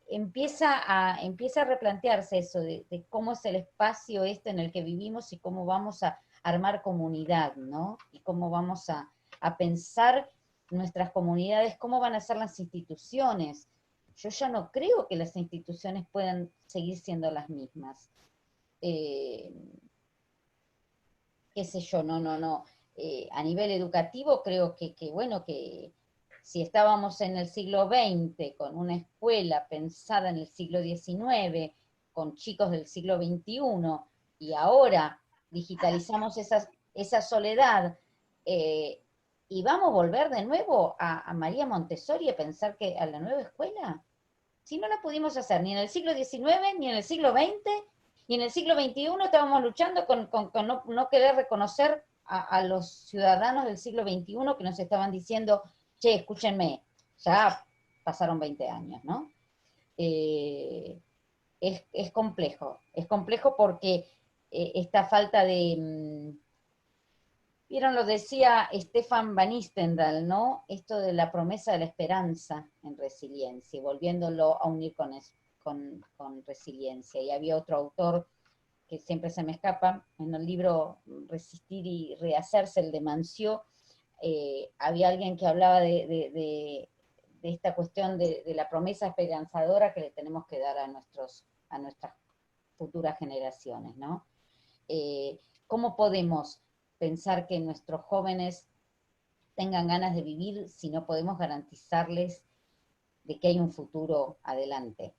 Empieza a replantearse eso de cómo es el espacio este en el que vivimos y cómo vamos a armar comunidad, ¿no? Y cómo vamos a pensar nuestras comunidades, cómo van a ser las instituciones. Yo ya no creo que las instituciones puedan seguir siendo las mismas. Qué sé yo, no. A nivel educativo creo que bueno, que si estábamos en el siglo XX con una escuela pensada en el siglo XIX, con chicos del siglo XXI, y ahora digitalizamos esa soledad, y vamos a volver de nuevo a María Montessori a pensar que a la nueva escuela. Si no la pudimos hacer ni en el siglo XIX, ni en el siglo XX, y en el siglo XXI estábamos luchando con no querer reconocer a los ciudadanos del siglo XXI que nos estaban diciendo, che, escúchenme, ya pasaron 20 años, ¿no? Es complejo porque esta falta de... Vieron, lo decía Stefan Van Istendal, ¿no? Esto de la promesa de la esperanza en resiliencia, y volviéndolo a unir con resiliencia. Y había otro autor que siempre se me escapa, en el libro Resistir y Rehacerse, el de Manció, había alguien que hablaba de esta cuestión de la promesa esperanzadora que le tenemos que dar a nuestras futuras generaciones, ¿no? ¿Cómo podemos pensar que nuestros jóvenes tengan ganas de vivir si no podemos garantizarles de que hay un futuro adelante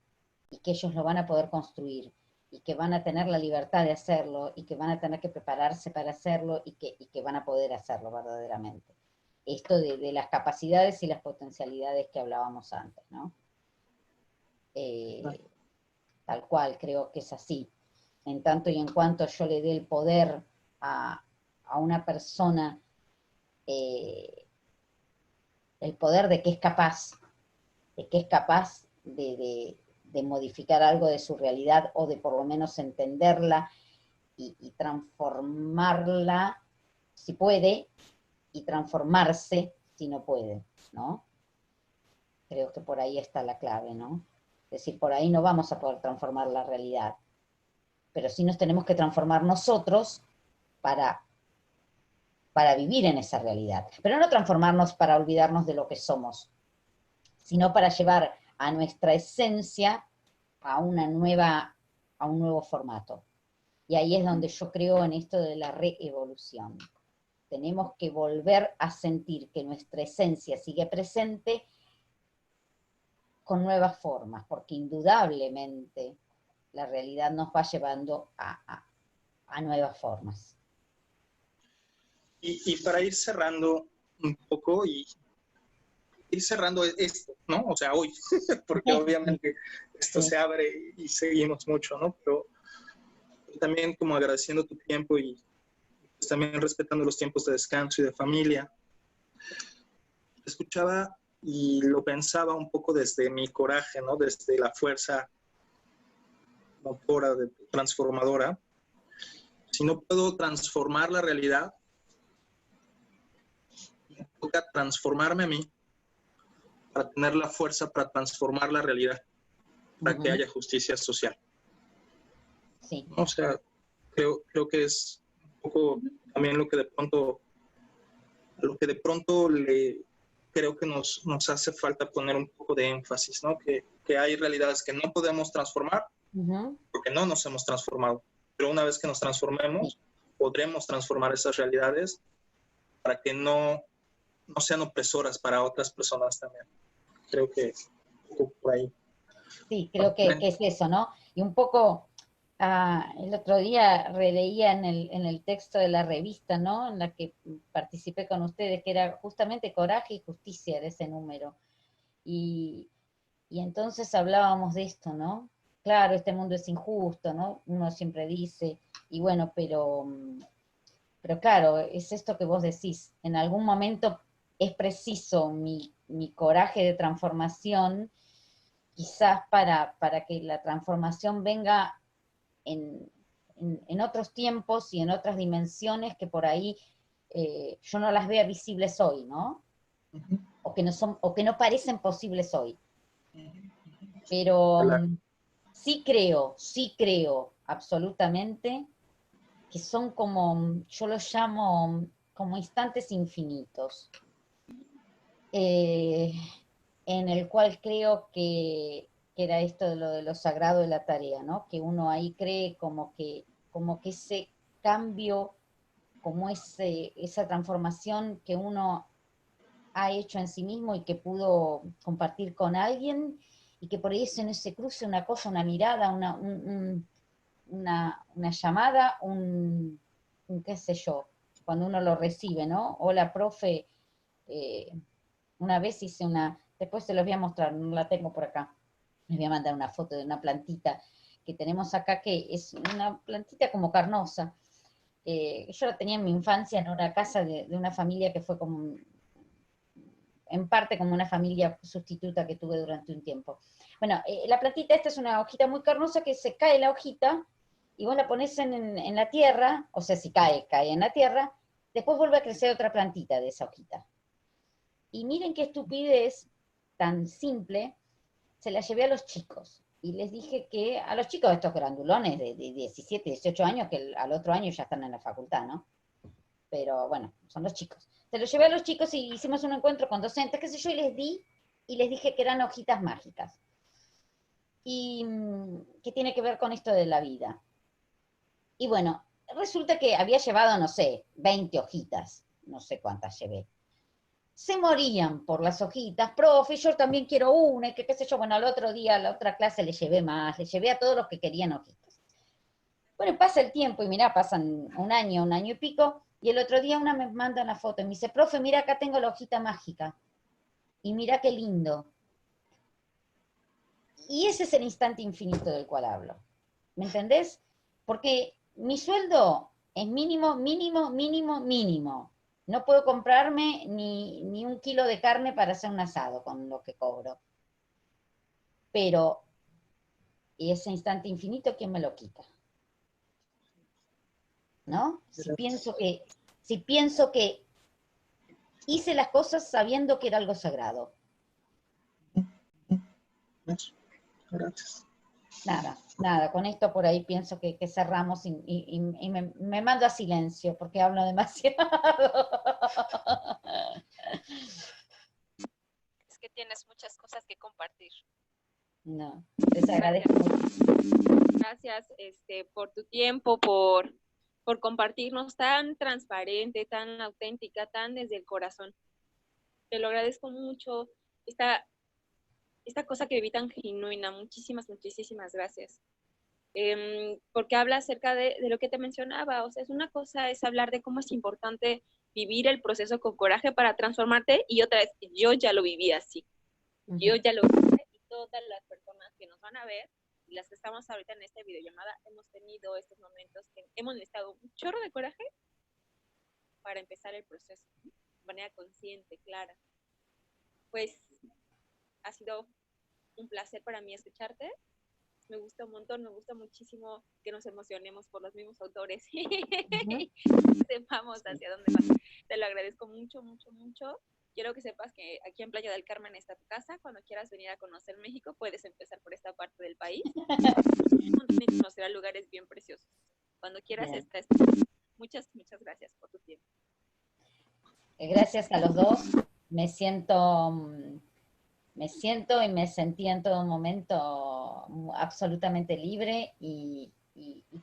y que ellos lo van a poder construir y que van a tener la libertad de hacerlo y que van a tener que prepararse para hacerlo y que van a poder hacerlo verdaderamente? Esto de las capacidades y las potencialidades que hablábamos antes, ¿no? Tal cual, creo que es así. En tanto y en cuanto yo le dé el poder a una persona, el poder de que es capaz, de modificar algo de su realidad o de por lo menos entenderla y transformarla si puede y transformarse si no puede, ¿no? Creo que por ahí está la clave, ¿no? Es decir, por ahí no vamos a poder transformar la realidad, pero sí nos tenemos que transformar nosotros para vivir en esa realidad. Pero no transformarnos para olvidarnos de lo que somos, sino para llevar a nuestra esencia a un nuevo formato. Y ahí es donde yo creo en esto de la reevolución. Tenemos que volver a sentir que nuestra esencia sigue presente con nuevas formas, porque indudablemente la realidad nos va llevando a nuevas formas. Y para ir cerrando un poco y ir cerrando esto, ¿no? O sea, hoy, porque obviamente esto se abre y seguimos mucho, ¿no? Pero también como agradeciendo tu tiempo y pues también respetando los tiempos de descanso y de familia. Escuchaba y lo pensaba un poco desde mi coraje, ¿no? Desde la fuerza motora, transformadora. Si no puedo transformar la realidad, me toca transformarme a mí para tener la fuerza para transformar la realidad, para que haya justicia social. Sí. O sea, creo que es un poco también lo que de pronto creo que nos hace falta poner un poco de énfasis, ¿no? Que hay realidades que no podemos transformar porque no nos hemos transformado. Pero una vez que nos transformemos, podremos transformar esas realidades para que no sean opresoras para otras personas también. Creo que por ahí. Sí, creo que es eso, ¿no? Y un poco, el otro día releía en el texto de la revista, ¿no? En la que participé con ustedes, que era justamente Coraje y Justicia, era ese número. Y entonces hablábamos de esto, ¿no? Claro, este mundo es injusto, ¿no? Uno siempre dice, y bueno, pero claro, es esto que vos decís, en algún momento es preciso mi coraje de transformación, quizás para que la transformación venga en otros tiempos y en otras dimensiones que por ahí yo no las vea visibles hoy, ¿no? O que no parecen posibles hoy. Pero sí creo absolutamente que son como, yo los llamo como instantes infinitos, en el cual creo que era esto de lo sagrado de la tarea, ¿no? Que uno ahí cree como que ese cambio, como esa transformación que uno ha hecho en sí mismo y que pudo compartir con alguien, y que por ahí no se cruce una cosa, una mirada, una llamada, un qué sé yo, cuando uno lo recibe, ¿no? Hola, profe, una vez hice después se los voy a mostrar, no la tengo por acá, Les voy a mandar una foto de una plantita que tenemos acá, que es una plantita como carnosa. Yo la tenía en mi infancia en una casa de una familia que fue como, en parte como una familia sustituta que tuve durante un tiempo. Bueno, la plantita esta es una hojita muy carnosa que se cae la hojita y vos la pones en la tierra, o sea, si cae, cae en la tierra, después vuelve a crecer otra plantita de esa hojita. Y miren qué estupidez tan simple, se la llevé a los chicos. Y les dije que a los chicos, estos grandulones de 17, 18 años, que al otro año ya están en la facultad, ¿no? Pero bueno, son los chicos. Se los llevé a los chicos y hicimos un encuentro con docentes, qué sé yo, y les dije que eran hojitas mágicas. Y que tiene que ver con esto de la vida. Y bueno, resulta que había llevado, no sé, 20 hojitas, no sé cuántas llevé. Se morían por las hojitas, profe, yo también quiero una, y que qué sé yo, bueno, al otro día, a la otra clase le llevé más, le llevé a todos los que querían hojitas. Bueno, pasa el tiempo y mirá, pasan un año y pico, y el otro día una me manda una foto y me dice, profe, mira, acá tengo la hojita mágica, y mira qué lindo. Y ese es el instante infinito del cual hablo, ¿me entendés? Porque mi sueldo es mínimo, mínimo, mínimo, mínimo. No puedo comprarme ni un kilo de carne para hacer un asado con lo que cobro. Pero ese instante infinito, ¿quién me lo quita? ¿No? Si pienso que hice las cosas sabiendo que era algo sagrado. Gracias. Nada, con esto por ahí pienso que cerramos y me mando a silencio porque hablo demasiado. Es que tienes muchas cosas que compartir. No, les agradezco mucho. Gracias por tu tiempo, por compartirnos tan transparente, tan auténtica, tan desde el corazón. Te lo agradezco mucho. Esta cosa que viví tan genuina. Muchísimas, muchísimas gracias. Porque habla acerca de lo que te mencionaba. O sea, una cosa es hablar de cómo es importante vivir el proceso con coraje para transformarte, y otra vez, yo ya lo viví así. Yo ya lo viví, y todas las personas que nos van a ver y las que estamos ahorita en esta videollamada hemos tenido estos momentos que hemos necesitado un chorro de coraje para empezar el proceso de manera consciente, clara. Pues ha sido un placer para mí escucharte. Me gusta un montón, me gusta muchísimo que nos emocionemos por los mismos autores y sepamos hacia dónde va. Te lo agradezco mucho, mucho, mucho. Quiero que sepas que aquí en Playa del Carmen está tu casa. Cuando quieras venir a conocer México, puedes empezar por esta parte del país. Y conocerás lugares bien preciosos. Cuando quieras, estás. Muchas, muchas gracias por tu tiempo. Gracias a los dos. Me siento y me sentí en todo momento absolutamente libre y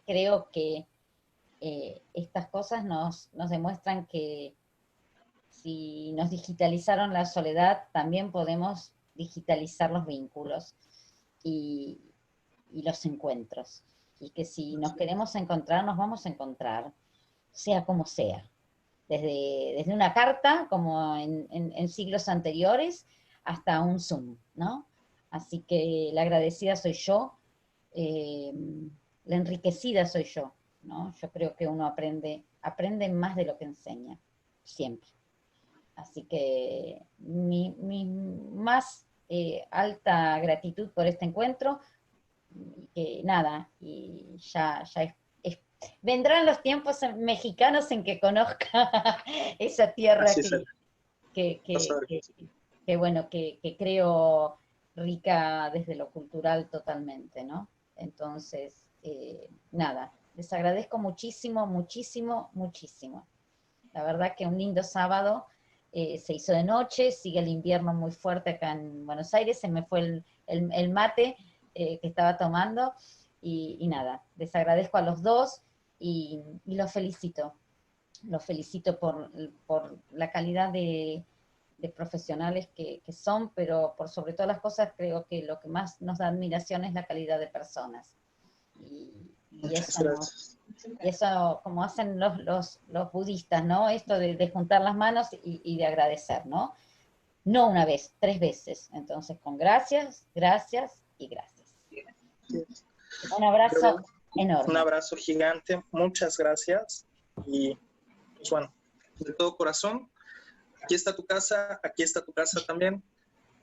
creo que estas cosas nos demuestran que si nos digitalizaron la soledad, también podemos digitalizar los vínculos y los encuentros. Y que si nos queremos encontrar, nos vamos a encontrar, sea como sea. Desde una carta, como en siglos anteriores, hasta un Zoom, ¿no? Así que la agradecida soy yo, la enriquecida soy yo, ¿no? Yo creo que uno aprende más de lo que enseña, siempre. Así que mi más alta gratitud por este encuentro, y que nada, y ya vendrán los tiempos mexicanos en que conozca esa tierra que bueno, que creo rica desde lo cultural totalmente, ¿no? Entonces, nada, les agradezco muchísimo, muchísimo, muchísimo. La verdad que un lindo sábado, se hizo de noche, sigue el invierno muy fuerte acá en Buenos Aires, se me fue el mate que estaba tomando, y nada, les agradezco a los dos y los felicito por la calidad de profesionales que son, pero por sobre todas las cosas creo que lo que más nos da admiración es la calidad de personas. Y eso como hacen los budistas, ¿no? Esto de juntar las manos y de agradecer, ¿no? No una vez, 3 veces. Entonces, con gracias, gracias y gracias. Un abrazo enorme. Un abrazo gigante, muchas gracias. Y pues bueno, de todo corazón, aquí está tu casa también.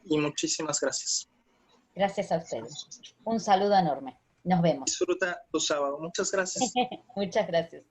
Y muchísimas gracias. Gracias a ustedes. Un saludo enorme. Nos vemos. Disfruta tu sábado. Muchas gracias. Muchas gracias.